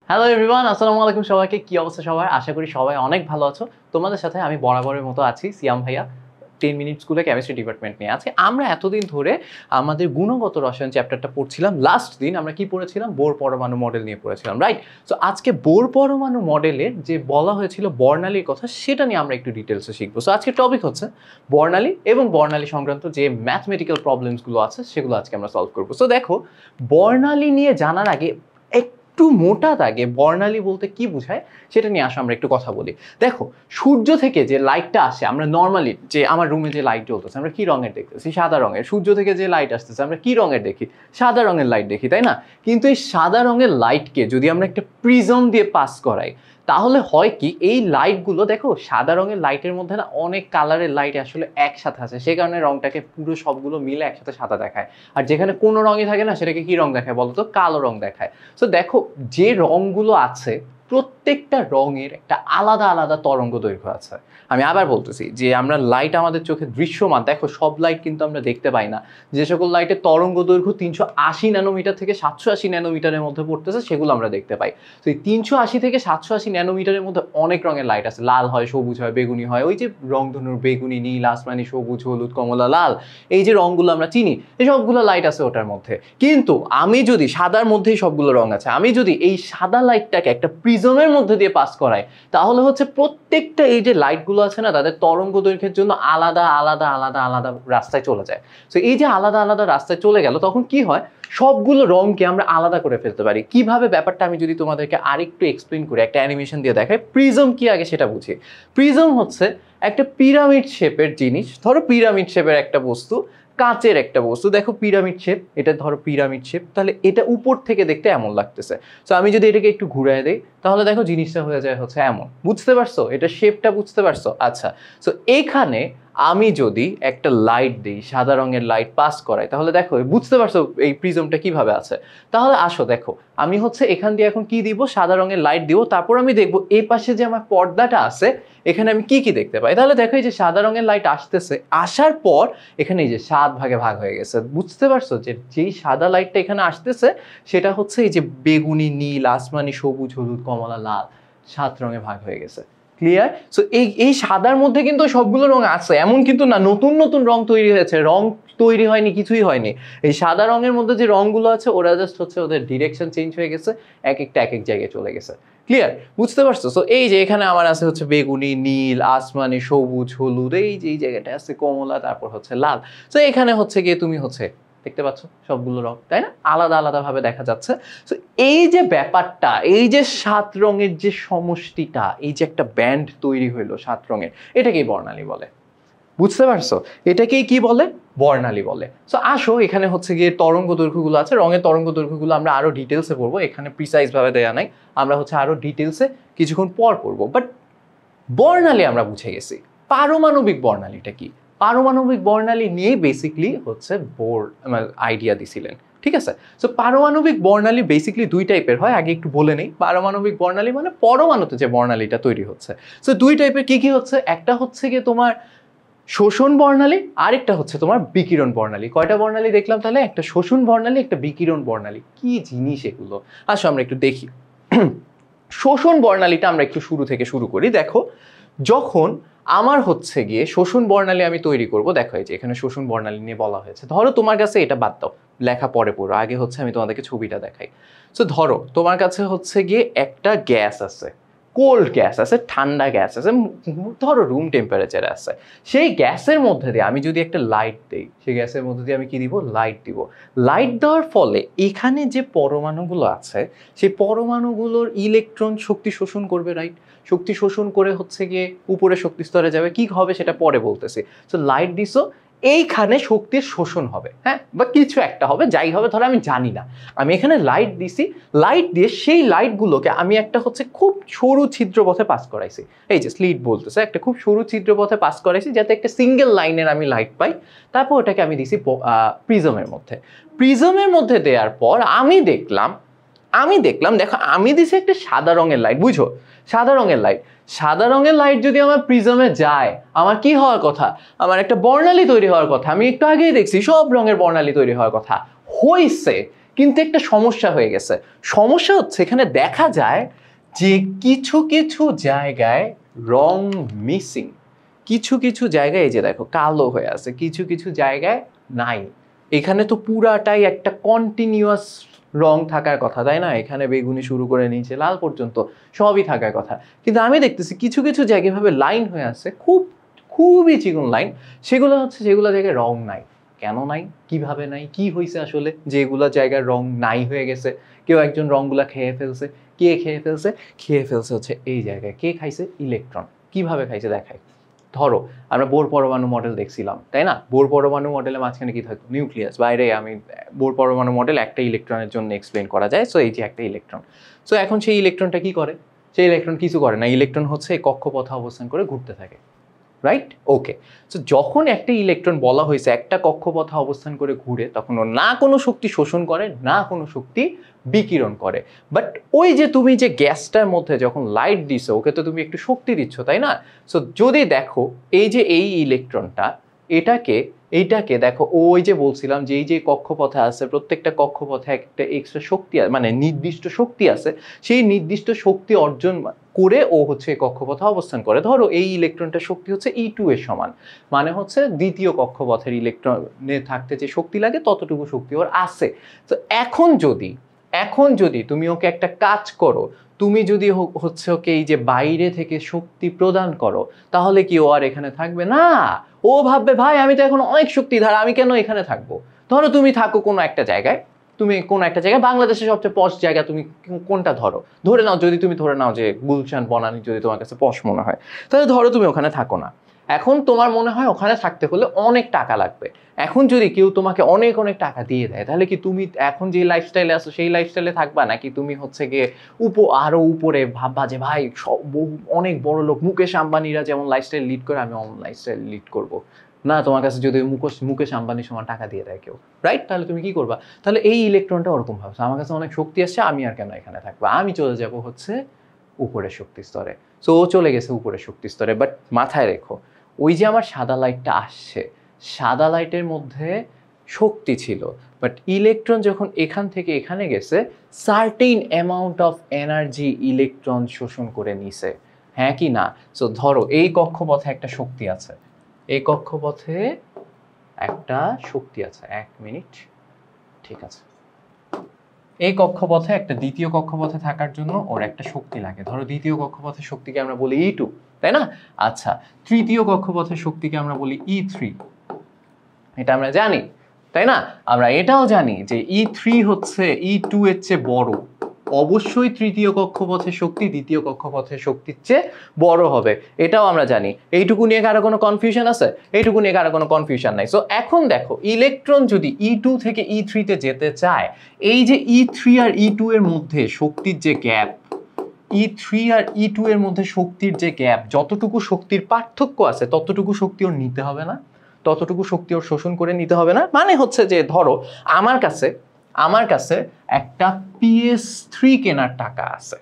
Hello everyone, আসসালামু আলাইকুম সবাইকে। কি অবস্থা সবাই? আশা করি সবাই অনেক ভালো আছো। তোমাদের সাথে আমি বরাবরের মতো আছি, সিয়াম ভাইয়া। 10 মিনিট স্কুলে কেমিস্ট্রি ডিপার্টমেন্ট নিয়ে আছি। আমরা এতদিন ধরে আমাদের গুণগত রসায়ন চ্যাপ্টারটা পড়ছিলাম। লাস্ট দিন আমরা কি পড়েছিলাম? বোর পরমাণু মডেল নিয়ে পড়েছিলাম, রাইট? সো আজকে বোর পরমাণু মডেলের যে বলা হয়েছিল বর্ণালীর কথা, সেটা নিয়ে আমরা একটু ডিটেলসে শিখবো। সো আজকের টপিক হচ্ছে বর্ণালী এবং বর্ণালী সংক্রান্ত যে ম্যাথমেটিক্যাল প্রবলেমসগুলো আছে সেগুলো আজকে আমরা সলভ করবো। সো দেখো, বর্ণালী নিয়ে জানার আগে একটু মোটা দাগে বর্ণালী বলতে কি বোঝায় সেটা নিয়ে আসো আমরা একটু কথা বলি। দেখো, সূর্য থেকে যে লাইটটা আসে, আমরা নর্মালি যে আমার রুমে যে লাইট জ্বলতেছে আমরা কি রঙের দেখতেছি? সাদা রঙের। সূর্য থেকে যে লাইট আসতেছে আমরা কি রঙের দেখি? সাদা রঙের লাইট দেখি, তাই না? কিন্তু এই সাদা রঙের লাইটকে যদি আমরা একটা প্রিজম দিয়ে পাস করাই, তাহলে হয় কি, এই লাইটগুলো দেখো, সাদা রঙের লাইটের মধ্যে না অনেক কালারের লাইট আসলে একসাথে আছে, সেই কারণে রংটাকে পুরো সবগুলো মিলে একসাথে সাদা দেখায়। আর যেখানে কোনো রঙই থাকে না, সেটাকে কি রং দেখায় বলো তো? কালো রং দেখায়। সো দেখো, যে রঙগুলো আছে প্রত্যেকটা রঙের একটা আলাদা আলাদা তরঙ্গ দৈর্ঘ্য আছে। আমি আবার বলতেছি যে আমরা লাইট আমাদের চোখে দৃশ্যমান, দেখো সব লাইট কিন্তু আমরা দেখতে পাই না। যে সকল লাইটের তরঙ্গ দৈর্ঘ্য 380 ন্যানোমিটার থেকে 780 ন্যানোমিটারের মধ্যে পড়তেছে সেগুলো আমরা দেখতে পাই। তো এই 380 থেকে 780 ন্যানোমিটারের মধ্যে অনেক রঙের লাইট আছে। লাল হয়, সবুজ হয়, বেগুনি হয়, ওই যে রংধনুর বেগুনি, নীল, আসমানি, সবুজ, হলুদ, কমলা, লাল, এই যে রঙগুলো আমরা চিনি, এই সবগুলো লাইট আছে ওটার মধ্যে। কিন্তু আমি যদি সাদার মধ্যেই সবগুলো রং আছে, আমি যদি এই সাদা লাইটটাকে একটা প্রিজমের মধ্যে দিয়ে পাস করাই, তাহলে হচ্ছে প্রত্যেকটা এই যে লাইটগুলো আছে না, তাদের তরঙ্গ দৈর্ঘ্যের জন্য আলাদা আলাদা আলাদা আলাদা রাস্তায় চলে যায়। তো এই যে আলাদা আলাদা রাস্তায় চলে গেল, তখন কি হয়, সবগুলো রংকে আমরা আলাদা করে ফেলতে পারি। কিভাবে ব্যাপারটা আমি যদি তোমাদেরকে আরেকটু এক্সপ্লেন করি, একটা অ্যানিমেশন দিয়ে দেখাই। প্রিজম কি আগে সেটা বুঝি। প্রিজম হচ্ছে একটা পিরামিড শেপের জিনিস। ধরো পিরামিড শেপের একটা বস্তু, কাচের একটা বস্তু, দেখো পিরামিড শেপ, এটা ধরো পিরামিড শেপ, তাহলে এটা উপর থেকে দেখতে এমন লাগতেছে। সো আমি যদি এটাকে একটু ঘুরায় দেই, তাহলে দেখো জিনিসটা হয়ে যায় হচ্ছে এমন। বুঝতে পারছো? এটা শেপটা বুঝতে পারছো? আচ্ছা, সো এইখানে আমি যদি একটা লাইট দিই, সাদা রঙের লাইট পাস করাই, তাহলে দেখো বুঝতে পারছো এই প্রিজমটা কিভাবে আছে। তাহলে আসো দেখো, আমি হচ্ছে এখান দিয়ে এখন কি দিব? সাদা রঙের লাইট দিব। তারপর আমি দেখবো এই পাশে যে আমার পর্দাটা আছে, এখানে আমি কি কি দেখতে পাই। তাহলে দেখো, এই যে সাদা রঙের লাইট আসতেছে, আসার পর এখানে এই যে 7 ভাগে ভাগ হয়ে গেছে। বুঝতে পারছো যে যেই সাদা লাইটটা এখানে আসতেছে, সেটা হচ্ছে এই যে বেগুনি, নীল, আসমানি, সবুজ, হলুদ, কমলা, লাল, 7 রঙে ভাগ হয়ে গেছে। ক্লিয়ার? সো এই সাদার মধ্যে কিন্তু সবগুলো রং আছে, এমন কিন্তু না নতুন নতুন রং তৈরি হয়েছে। রং তৈরি হয়নি, কিছুই হয়নি। এই সাদা রঙের মধ্যে যে রংগুলো আছে, ওরা জাস্ট হচ্ছে ওদের ডিরেকশন চেঞ্জ হয়ে গেছে, এক একটা এক এক জায়গায় চলে গেছে। ক্লিয়ার? বুঝতে পারছো? সো এই যে এখানে আমার আছে হচ্ছে বেগুনি, নীল, আসমানি, সবুজ, হলুদ, এই যে এই জায়গাটা আছে কমলা, তারপর হচ্ছে লাল। সো এখানে হচ্ছে গিয়ে তুমি হচ্ছে দেখতে পাচ্ছ সবগুলো রং, তাই না? আলাদা আলাদা ভাবে দেখা যাচ্ছে। তো এই যে ব্যাপারটা, এই যে 7 রঙের যে সমষ্টিটা, এই যে একটা ব্যান্ড তৈরি হইলো 7 রঙের, এটাকেই বর্ণালী বলে। বুঝতে পারছো? এটাকেই কি বলে? বর্ণালী বলে। সো আসো, এখানে হচ্ছে গিয়ে তরঙ্গ দৈর্ঘ্যগুলো আছে, রঙের তরঙ্গ দৈর্ঘ্যগুলো আমরা আরো ডিটেলসে পড়বো। এখানে প্রিসাইজ ভাবে দেয়া নাই, আমরা হচ্ছে আরো ডিটেলসে কিছুক্ষণ পর পড়বো। বাট বর্ণালী আমরা বুঝে গেছি। পারমাণবিক বর্ণালীটা কি? পারমাণবিক বর্ণালী নিয়ে বেসিকলি হচ্ছে বোর আইডিয়া দিছিলেন, ঠিক আছে? সো পারমাণবিক বর্ণালী বেসিকলি 2 টাইপের হয়। আগে একটু বলে নেই, পারমাণবিক বর্ণালী মানে পরমাণুতে যে বর্ণালীটা তৈরি হচ্ছে। সো 2 টাইপের কি কি হচ্ছে? একটা হচ্ছে গিয়ে তোমার শোষণ বর্ণালী, আরেকটা হচ্ছে তোমার বিকিরণ বর্ণালী। কয়টা বর্ণালী দেখলাম তাহলে? একটা শোষণ বর্ণালী, একটা বিকিরণ বর্ণালী। কি জিনিস এগুলো, আসো আমরা একটু দেখি। শোষণ বর্ণালীটা আমরা একটু শুরু থেকে শুরু করি। দেখো, যখন আমার হচ্ছে গিয়ে শোষণ বর্ণালী আমি তৈরি করব, দেখো এই যে এখানে শোষণ বর্ণালী নিয়ে বলা হয়েছে। ধরো তোমার কাছে, এটা বাদ দাও, লেখা পরে পড়ো, আগে হচ্ছে আমি তোমাদেরকে ছবিটা দেখাই। সো ধরো তোমার কাছে হচ্ছে গিয়ে একটা গ্যাস আছে, কোল্ড গ্যাস আছে, ঠান্ডা গ্যাস আছে, ধরো রুম টেম্পারেচারে আছে। সেই গ্যাসের মধ্যে দিয়ে আমি যদি একটা লাইট দিই, সেই গ্যাসের মধ্যে দিয়ে আমি কি দিব? লাইট দিব। লাইট দেওয়ার ফলে এখানে যে পরমাণুগুলো আছে, সেই পরমাণুগুলোর ইলেকট্রন শক্তি শোষণ করবে, রাইট? শক্তি শোষণ করে হচ্ছে গিয়ে উপরে শক্তি স্তরে যাবে। কি হবে সেটা পরে বলতেছি। সো লাইট দিছো, এইখানে শক্তির শোষণ হবে, হ্যাঁ, বা কিছু একটা হবে, যাই হবে ধরো আমি জানি না। আমি এখানে লাইট দিছি, লাইট দিয়ে সেই লাইটগুলোকে আমি একটা হচ্ছে খুব সরু ছিদ্রপথে পাস করাইছি। এই যে স্লিট বলতেছে, একটা খুব সরু ছিদ্রপথে পাস করাইছি যাতে একটা সিঙ্গেল লাইনের আমি লাইট পাই। তারপর ওটাকে আমি দিছি প্রিজমের মধ্যে। প্রিজমের মধ্যে দেওয়ার পর আমি দেখলাম, দেখো আমি দিছি একটা সাদা রঙের লাইট, বুঝো? সাদা রঙের লাইট, সাদা রঙের লাইট যদি আমার প্রিজমে যায়, আমার কি হওয়ার কথা? আমার একটা বর্ণালী তৈরি হওয়ার কথা। আমি একটু আগেই দেখছি সব রঙের বর্ণালী তৈরি হওয়ার কথা হইছে, কিন্তু একটা সমস্যা হয়ে গেছে। সমস্যা হচ্ছে এখানে দেখা যায় যে কিছু কিছু জায়গায় রং মিসিং, কিছু কিছু জায়গায় এই যে দেখো কালো হয়ে আছে, কিছু কিছু জায়গায় নাই। এখানে তো পুরাটাই একটা কন্টিনিউয়াস রং থাকার কথা, তাই না? এখানে বেগুনি শুরু করে নিচে লাল পর্যন্ত সবই থাকার কথা, কিন্তু আমি দেখতেছি কিছু কিছু জায়গায় ভাবে লাইন হয়ে আছে, খুবই চিকন লাইন, সেগুলো হচ্ছে যেগুলো জায়গায় রং নাই। কেন নাই, কিভাবে নাই, কি হয়েছে আসলে যেগুলো জায়গায় রং নাই হয়ে গেছে? কেউ একজন রংগুলা খেয়ে ফেলছে। কে খেয়ে ফেলছে? খেয়ে ফেলছে হচ্ছে এই জায়গায়। কে খাইছে? ইলেকট্রন। কিভাবে খাইছে দেখাই। ধরো আমরা বোর পরমাণু মডেল দেখছিলাম, তাই না? বোর পরমাণু মডেলের মাঝখানে কি থাকতো? নিউক্লিয়াস। বাইরে আমি বোর পরমাণু মডেল একটা ইলেকট্রনের জন্য এক্সপ্লেন করা যায়। সো এই যে একটা ইলেকট্রন, সো এখন সেই ইলেকট্রনটা কি করে? সেই ইলেকট্রন কিছু করে না, ইলেকট্রন হচ্ছে এই কক্ষপথে অবস্থান করে ঘুরতে থাকে, রাইট? ওকে, সো যখন একটা ইলেকট্রন বলা হয়েছে একটা কক্ষপথে অবস্থান করে ঘুরে, তখন ও না কোনো শক্তি শোষণ করে, না কোনো শক্তি বিকিরণ করে। বাট ওই যে তুমি যে গ্যাসটার মধ্যে যখন লাইট দিছো, ওকে তো তুমি একটু শক্তি দিচ্ছ, তাই না? সো যদি দেখো এই যে এই ইলেকট্রনটা, এইটাকে দেখো, ওই যে বলছিলাম যে এই যে কক্ষপথে আছে, প্রত্যেকটা কক্ষপথে একটা এক্সট্রা শক্তি মানে নির্দিষ্ট শক্তি আছে, সেই নির্দিষ্ট শক্তি অর্জন করে ও হচ্ছে কক্ষপথে অবস্থান করে। ধরো এই ইলেকট্রনটার শক্তি হচ্ছে E2 এর সমান, মানে হচ্ছে দ্বিতীয় কক্ষপথের ইলেকট্রনে থাকতে যে শক্তি লাগে ততটুকু শক্তি ওর আছে। তো এখন যদি তুমি ওকে একটা কাজ করো, তুমি যদি হচ্ছে ওকে এই যে বাইরে থেকে শক্তি প্রদান করো, তাহলে কি ও আর এখানে থাকবে না? ও ভাববে ভাই আমি তো এখন অনেক শক্তিধর, আমি কেন এখানে থাকবো? ধরো তুমি থাকো কোনো একটা জায়গায়, বাংলাদেশের সবচেয়ে পশ জায়গা, তুমি কোনটা ধরো? ধরে নাও যে গুলশান বনানী যদি তোমার কাছে পশ মনে হয়, তাহলে ধরো তুমি ওখানে থাকো না। এখন তোমার মনে হয় ওখানে থাকতে হলে অনেক টাকা লাগবে। এখন যদি কেউ তোমাকে অনেক অনেক টাকা দিয়ে দেয়, তাহলে কি তুমি এখন যে লাইফস্টাইলে আছো সেই লাইফস্টাইলে থাকবা, নাকি তুমি হচ্ছে গিয়ে আরো উপরে ভাববা যে ভাই অনেক বড় লোক মুকেশ আম্বানিরা যেমন লাইফস্টাইল লিড করে, আমি অমন লাইফস্টাইল লিড করবো না? তোমার কাছে যদি মুকেশ আম্বানির সমান টাকা দিয়ে দেয় কেউ, রাইট? তাহলে তুমি কি করবা? তাহলে এই ইলেকট্রনটা ওরকম ভাবছে, আমার কাছে অনেক শক্তি আসছে, আমি আর কেন এখানে থাকবো, আমি চলে যাব হচ্ছে উপরের শক্তি স্তরে। সো ও চলে গেছে উপরের শক্তি স্তরে। বাট মাথায় রেখো, ওই যে আমার সাদা লাইটটা আসছে, সাদা লাইটের মধ্যে শক্তি ছিল, বাট ইলেকট্রন যখন এখান থেকে এখানে গেছে, certain amount of energy electron শোষণ করে নিছে, হ্যাঁ কি না? সো ধরো এই কক্ষপথে একটা শক্তি আছে, এই কক্ষপথে একটা শক্তি আছে, 1 মিনিট, ঠিক আছে। এই কক্ষপথে একটা দ্বিতীয় কক্ষপথে থাকার জন্য ওর একটা শক্তি লাগে। ধরো দ্বিতীয় কক্ষপথের শক্তিকে আমরা বলি E2, তাই না? আচ্ছা, তৃতীয় কক্ষপথের শক্তিকে আমরা বলি E3, এটা আমরা জানি, তাই না? আমরা এটাও জানি যে E3 হচ্ছে E2 এর চেয়ে বড়। অবশ্যই তৃতীয় কক্ষপথের শক্তি দ্বিতীয় কক্ষপথের শক্তির চেয়ে বড় হবে, এটাও আমরা জানি। এইটুকু নিয়ে কারো কোনো কনফিউশন আছে? এইটুকু নিয়ে কারো কোনো কনফিউশন নাই। সো এখন দেখো, ইলেকট্রন যদি E2 থেকে E3 তে যেতে চায়, এই যে E3 আর E2 এর মধ্যে শক্তির যে গ্যাপ, E3 আর E2 এর মধ্যে শক্তির যে গ্যাপ, যতটুকু শক্তির পার্থক্য আছে ততটুকু শক্তি ওর নিতে হবে না? ততটুকু শক্তি ওর শোষণ করে নিতে হবে না? মানে হচ্ছে যে ধরো আমার কাছে একটা PS3 কেনার টাকা আছে,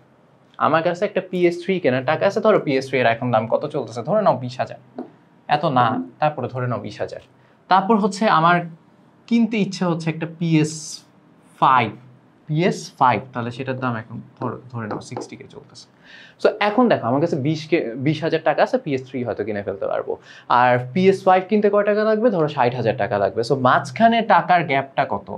আমার কাছে একটা PS3 কেনার টাকা আছে। ধরো PS3 এর এখন দাম কত চলতেছে? ধরে নাও 20,000, এত না, তারপরে ধরে নাও 20,000। তারপর হচ্ছে আমার কিনতে ইচ্ছা হচ্ছে একটা PS5, তাহলে সেটার দাম এখন ধরে নাও 60K চলতেছে। সো এখন দেখো আমার কাছে 20,000 টাকা আছে, PS3 হয়তো কিনে ফেলতে পারবো। আর PS5 কিনতে কয় টাকা লাগবে? ধরো 60,000 টাকা লাগবে। সো মাঝখানে টাকার গ্যাপটা কত?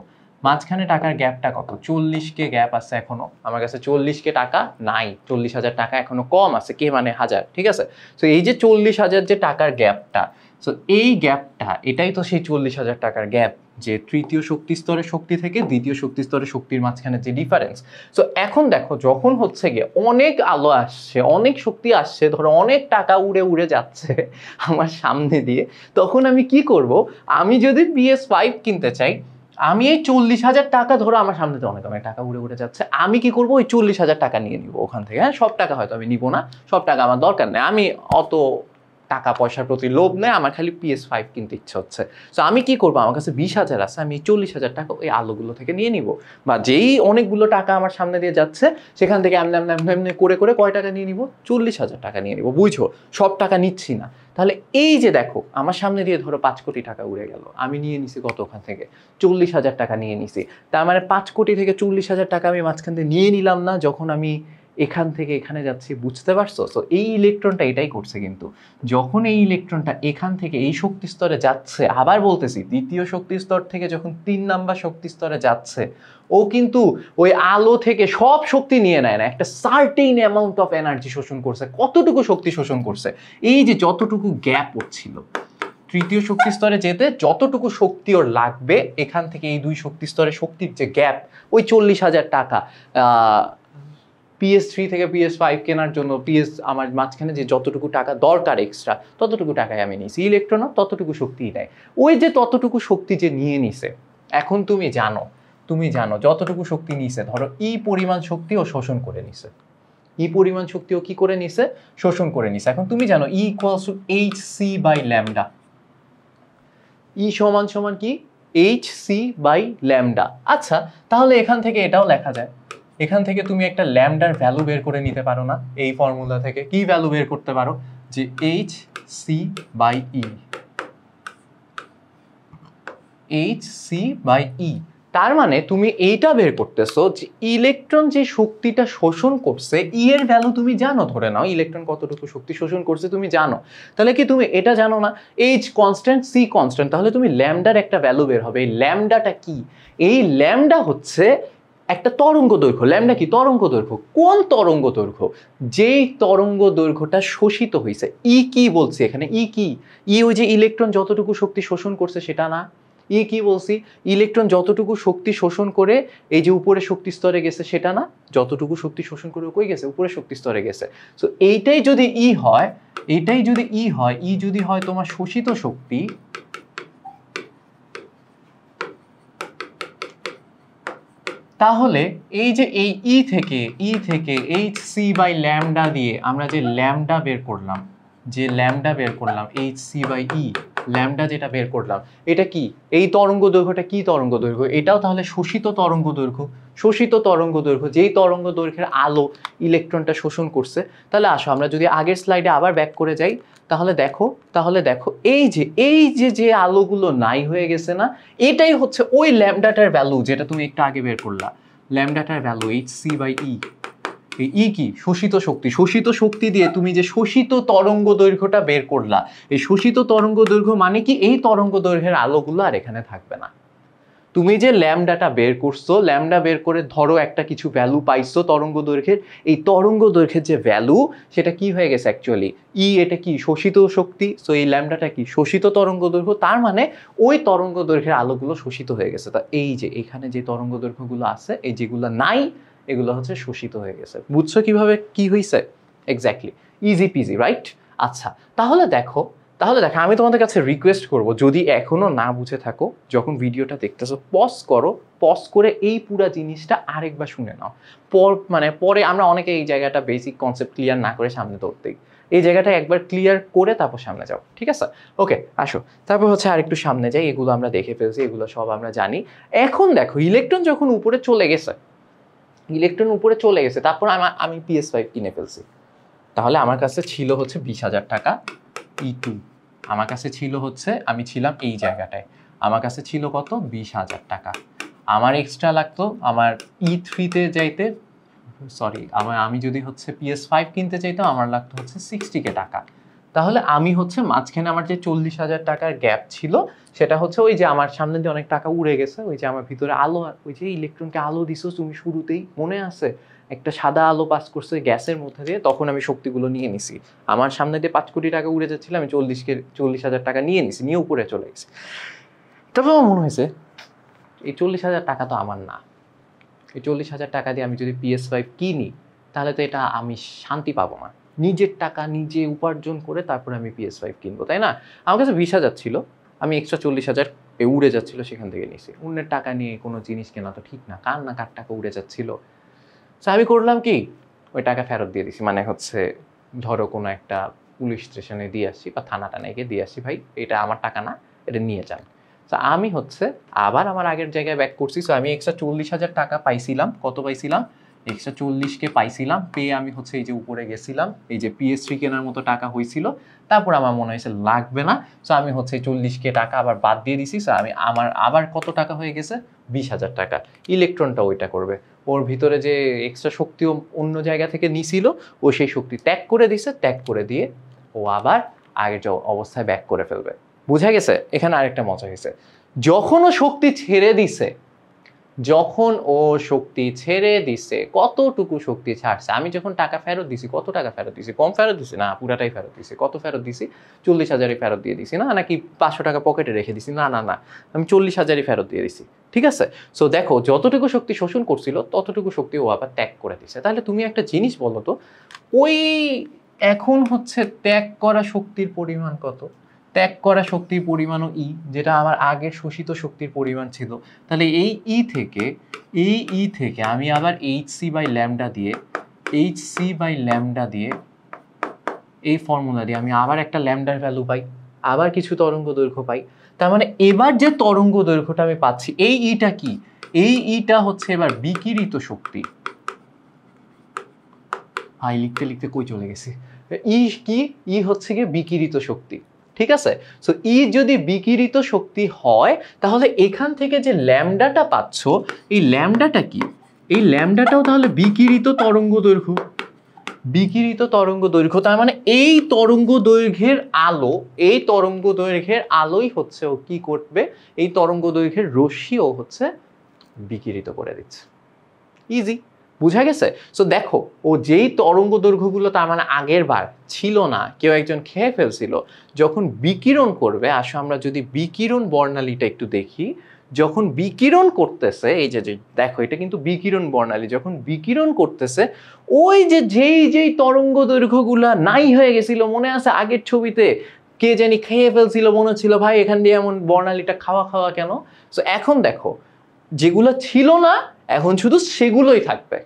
40K গ্যাপ আছে এখনো। আমার কাছে 40K টাকা নাই, 40,000 টাকা এখনো কম আছে। কে মানে 1000, ঠিক আছে? সো এই যে 40,000 যে টাকার গ্যাপটা, সো এই গ্যাপটা, এটাই তো সেই 40,000 টাকার গ্যাপ, যে তৃতীয় শক্তি স্তরের শক্তি থেকে দ্বিতীয় শক্তি স্তরের শক্তির মাঝখানে যে ডিফারেন্স। সো এখন দেখো, যখন হচ্ছে গিয়ে অনেক আলো আসছে, অনেক শক্তি আসছে, ধরো অনেক টাকা উড়ে উড়ে যাচ্ছে আমার সামনে দিয়ে, তখন আমি কি করব? আমি যদি PS5 কিনতে চাই, আমি এই 40,000 টাকা, ধরো আমার সামনে তো অনেক অনেক টাকা উড়ে উড়ে যাচ্ছে, আমি কি করব? ওই 40,000 টাকা নিয়ে নিব ওখান থেকে। হ্যাঁ, সব টাকা হয়তো আমি নিব না, সব টাকা আমার দরকার নেই, আমি অত টাকা পয়সার প্রতি লোভ নেই, আমার খালি PS5 কিনতে ইচ্ছে হচ্ছে। সো আমি কি করবো, আমার কাছে 20,000 আছে, আমি 40,000 টাকা ওই আলোগুলো থেকে নিয়ে নিব, বা যেই অনেকগুলো টাকা আমার সামনে দিয়ে যাচ্ছে সেখান থেকে এমনি এমনি এমনি এমনি করে করে কয় টাকা নিয়ে নিব, 40,000 টাকা নিয়ে নিব। বুঝছো, সব টাকা নিচ্ছি না। তাহলে এই যে দেখো আমার সামনে দিয়ে ধরো 5 কোটি টাকা উড়ে গেল, আমি নিয়ে নিছি কত ওখান থেকে, 40,000 টাকা নিয়ে নিছি। তার মানে 5 কোটি থেকে 40,000 টাকা আমি মাঝখান থেকে নিয়ে নিলাম না যখন আমি এখান থেকে এখানে যাচ্ছি, বুঝতে পারছো? তো এই ইলেকট্রনটা এটাই করছে, কিন্তু যখন এই ইলেকট্রনটা এখান থেকে এই শক্তি স্তরে যাচ্ছে, আবার বলতেছি দ্বিতীয় শক্তি স্তর থেকে যখন 3 নাম্বার শক্তি স্তরে যাচ্ছে, ও কিন্তু ওই আলো থেকে সব শক্তি নিয়ে নেয় না, একটা সার্টেইন অ্যামাউন্ট অফ এনার্জি শোষণ করছে। কতটুকু শক্তি শোষণ করছে, এই যে যতটুকু গ্যাপ হচ্ছিল তৃতীয় শক্তি স্তরে যেতে, যতটুকু শক্তি ওর লাগবে এখান থেকে এই দুই শক্তি স্তরে শক্তির যে গ্যাপ, ওই 40,000 টাকা PS3 থেকে PS5 কেনার জন্য আমার মাঝখানে যে যতটুকু টাকা দরকার এক্সট্রা, ততটুকু টাকায় আমি নিয়েছি। ইলেকট্রনও ততটুকু শক্তিই নেয়। ওই যে ততটুকু শক্তি যে নিয়ে নিছে, এখন তুমি জানো যতটুকু শক্তি নিছে, ধরো পরিমাণ শক্তি ও শোষণ করে নিছে, পরিমাণ শক্তি ও কি করে নিছে, শোষণ করে নিছে। এখন তুমি জানো hc/λ, সমান সমান কি hc/λ। আচ্ছা, তাহলে এখান থেকে এটাও লেখা যায়, এখান থেকে তুমি একটা ল্যামডার ভ্যালু বের করে নিতে পারো না? এই ফর্মুলা থেকে কি ভ্যালু বের করতে পারো, যে hc/e। তার মানে তুমি এইটা বের করতেছো যে ইলেকট্রন যে শক্তিটা শোষণ করছে, এর ভ্যালু তুমি জানো, ধরে নাও ইলেকট্রন কতটুকু শক্তি শোষণ করছে তুমি জানো। তাহলে কি তুমি এটা জানো না, h কনস্ট্যান্ট, c কনস্ট্যান্ট, তাহলে তুমি ল্যামডার একটা ভ্যালু বের হবে। এই ল্যামডাটা কি? এই ল্যামডা হচ্ছে একটা তরঙ্গ দৈর্ঘ্য। ল্যামডা কি? তরঙ্গ দৈর্ঘ্য। কোন তরঙ্গ দৈর্ঘ্য? যেই তরঙ্গ দৈর্ঘ্যটা শোষিত হয়েছে। কি বলছি এখানে? কি? ওই যে ইলেকট্রন যতটুকু শক্তি শোষণ করছে সেটা না। কি বলছি? ইলেকট্রন যতটুকু শক্তি শোষণ করে এই যে উপরে শক্তি স্তরে গেছে সেটা না, যতটুকু শক্তি শোষণ করে কই গেছে, উপরে শক্তি স্তরে গেছে। সো এইটাই যদি হয়, যদি হয় তোমার শোষিত শক্তি, তাহলে এই যে এই থেকে hc/λ দিয়ে আমরা যে ল্যামডা বের করলাম, hc/e ল্যামডা যেটা বের করলাম, এটা কি? এই তরঙ্গ দৈর্ঘ্যটা কি তরঙ্গ দৈর্ঘ্য? এটাও তাহলে শোষিত তরঙ্গ দৈর্ঘ্য। যেই তরঙ্গ দৈর্ঘ্যের আলো ইলেকট্রনটা শোষণ করছে। তাহলে আসো আমরা যদি আগের স্লাইডে আবার ব্যাক করে যাই, তাহলে দেখো এই যে আলোগুলো নাই হয়ে গেছে না, এটাই হচ্ছে ওই ল্যামডাটার ভ্যালু যেটা তুমি একটু আগে বের করলা। ল্যামডাটার ভ্যালু hc/e। এই কি? শোষিত শক্তি দিয়ে তুমি যে শোষিত তরঙ্গ দৈর্ঘ্যটা বের করলা, এই শোষিত তরঙ্গ দৈর্ঘ্য মানে কি? এই তরঙ্গ দৈর্ঘ্যের আলোগুলো আর এখানে থাকবে না। তুমি যে ল্যামডাটা বের করছো, ল্যামডা বের করে ধরো একটা কিছু ভ্যালু পাইছো তরঙ্গ দৈর্ঘ্যের, এই তরঙ্গ দৈর্ঘ্যের যে ভ্যালু সেটা কি হয়ে গেছে অ্যাকচুয়ালি? এটা কি? শোষিত শক্তি। সো এই ল্যামডাটা কি? শোষিত তরঙ্গ দৈর্ঘ্য। তার মানে ওই তরঙ্গ দৈর্ঘ্যের আলোগুলো শোষিত হয়ে গেছে। তা এই যে এখানে যে তরঙ্গ দৈর্ঘ্যগুলো আছে, এই যেগুলো নাই, এগুলো হচ্ছে শোষিত হয়ে গেছে। বুঝছো কিভাবে কি হয়েছে? Exactly, easy PG, right? আচ্ছা, তাহলে দেখো আমি তোমাদের কাছে রিকোয়েস্ট করব, যদি এখনো না বুঝে থাকো, যখন ভিডিওটা দেখতেছো পজ করে এই পুরা জিনিসটা আরেকবার শুনে নাও। পরে আমরা অনেকে এই জায়গাটা বেসিক কনসেপ্ট ক্লিয়ার না করে সামনে দৌড়তেই, এই জায়গাটা একবার ক্লিয়ার করে তারপর সামনে যাও, ঠিক আছে? ওকে, আসো তারপর হচ্ছে আরেকটু সামনে যাই। এগুলো আমরা দেখে ফেলছি, এগুলো সব আমরা জানি। এখন দেখো ইলেকট্রন যখন উপরে চলে গেছে, তারপর আমি PS5 কিনে ফেলছি। তাহলে আমার কাছে ছিল হচ্ছে 20,000 টাকা E2। আমার কাছে ছিল হচ্ছে, আমি ছিলাম এই জায়গাটায়, আমার কাছে ছিল কত? 20,000 টাকা। আমার এক্সট্রা লাগতো আমার E3-তে যাইতে, আমি যদি হচ্ছে PS5 কিনতে চাইতাম, আমার লাগতো হচ্ছে 60K টাকা। তাহলে আমি হচ্ছে মাঝখানে আমার যে 40,000 টাকার গ্যাপ ছিল, সেটা হচ্ছে ওই যে আমার সামনে দিয়ে অনেক টাকা উড়ে গেছে, ওই যে আমার ভিতরে আলো, ওই যে ইলেকট্রনকে আলো দিছো তুমি শুরুতেই, মনে আছে? একটা সাদা আলো পাস করছে গ্যাসের মধ্যে দিয়ে, তখন আমি শক্তিগুলো নিয়ে নিছি। আমার সামনে দিয়ে 5 কোটি টাকা উড়ে যাচ্ছিল, আমি 40,000 টাকা নিয়ে নিছি, নিয়ে উপরে চলে গেছি। তারপর আমার মনে হয়েছে এই 40,000 টাকা তো আমার না। এই 40,000 টাকা দিয়ে আমি যদি PS5 কিনি, তাহলে তো এটা আমি শান্তি পাবো না। নিজের টাকা নিজে উপার্জন করে তারপরে আমি PS5 কিনবো, তাই না? আমার কাছে 20,000 ছিল, আমি এক্সট্রা 40,000 উড়ে যাচ্ছিল সেখান থেকে নিয়েছি। অন্যের টাকা নিয়ে কোনো জিনিস কেনা তো ঠিক না, কার টাকা উড়ে যাচ্ছিল। আমি করলাম কি, ওই টাকা ফেরত দিয়ে দিছি। মানে হচ্ছে ধরো কোনো একটা পুলিশ স্টেশনে দিয়ে আসছি বা থানা টানায় গিয়ে দিয়ে আসছি, ভাই এটা আমার টাকা না, এটা নিয়ে যান। তো আমি হচ্ছে আবার আমার আগের জায়গায় ব্যাক করছি। সো আমি এক্সট্রা 40,000 টাকা পাইছিলাম। কত পাইছিলাম? এক্সট্রা 40K পাইছিলাম। পেয়ে আমি হচ্ছে এই যে উপরে গেছিলাম, এই যে PS3 কেনার মতো টাকা হয়েছিল। তারপর আমার মনে হয়েছে লাগবে না, সো আমি হচ্ছে 40K টাকা আবার বাদ দিয়ে দিছি। সো আমি আমার আবার কত টাকা হয়ে গেছে? 20,000 টাকা। ইলেকট্রনটা ওইটা করবে, ওর ভিতরে যে এক্সট্রা শক্তিও অন্য জায়গা থেকে নিছিল, ও সেই শক্তি ত্যাগ করে দিছে, ত্যাগ করে দিয়ে ও আবার আগের যে অবস্থায় ব্যাক করে ফেলবে। বুঝা গেছে? এখানে আরেকটা মজা গেছে, যখন ও শক্তি ছেড়ে দিছে, যখন ও শক্তি ছেড়ে দিছে, কতটুকু শক্তি ছাড়ছে? আমি যখন টাকা ফেরত দিছি, কত টাকা ফেরত দিছি? কম ফেরত দিছি না, পুরাটাই ফেরত দিছি। কত ফেরত দিছি? 40,000ই ফেরত দিয়ে দিছি না, নাকি 500 টাকা পকেটে রেখে দিছি? না না না, আমি 40,000ই ফেরত দিয়ে দিছি। ঠিক আছে? সো দেখো, যতটুকু শক্তি শোষণ করছিল ততটুকু শক্তি ও আবার ত্যাগ করে দিছে। তাহলে তুমি একটা জিনিস বলো তো, ওই এখন হচ্ছে ত্যাগ করা শক্তির পরিমাণ কত? ত্যাগ করা শক্তির পরিমাণও ই, যেটা আমার আগের শোষিত শক্তির পরিমাণ ছিল। তাহলে এই ই থেকে আমি আবার hc/λ দিয়ে এই ফর্মুলা দিয়ে আমি আবার একটা ল্যামডার ভ্যালু পাই, আবার কিছু তরঙ্গ দৈর্ঘ্য পাই। তার মানে এবার যে তরঙ্গ দৈর্ঘ্যটা আমি পাচ্ছি, এই ইটা কি? এই ইটা হচ্ছে এবার বিকিরিত শক্তি। ভাই লিখতে লিখতে কই চলে গেছি? ই কি? ই হচ্ছে গিয়ে বিকিরিত শক্তি। ঠিক আছে? সো ই যদি বিকিরিত শক্তি হয়, তাহলে এখান থেকে যে ল্যামডাটা পাচ্ছ, এই ল্যামডাটা কি? এই ল্যামডাটাও তাহলে বিকিরিত তরঙ্গ দৈর্ঘ্য। বিকিরিত তরঙ্গ দৈর্ঘ্য, তার মানে এই তরঙ্গ দৈর্ঘ্যের আলো, এই তরঙ্গ দৈর্ঘ্যের আলোই হচ্ছে ও কি করবে? এই তরঙ্গ দৈর্ঘ্যের রশ্মিও হচ্ছে বিকিরিত করে দিচ্ছে। ইজি, বুঝা গেছে? সো দেখো, ও যেই তরঙ্গ দৈর্ঘ্যগুলো তার মানে আগের বার ছিল না, কেউ একজন খেয়ে ফেলছিল, যখন বিকিরণ করবে, আসো আমরা যদি বিকিরণ বর্ণালীটা একটু দেখি। যখন বিকিরণ করতেছে, এই যে দেখো, এটা কিন্তু বিকিরণ বর্ণালী, যখন বিকিরণ করতেছে, ওই যে যেই তরঙ্গ দৈর্ঘ্যগুলা নাই হয়ে গেছিল, মনে আছে আগের ছবিতে কে জানি খেয়ে ফেলছিল, মনে হচ্ছিল ভাই এখান দিয়ে এমন বর্ণালীটা খাওয়া খাওয়া কেন? সো এখন দেখো, যেগুলো ছিল না এখন শুধু সেগুলোই থাকবে,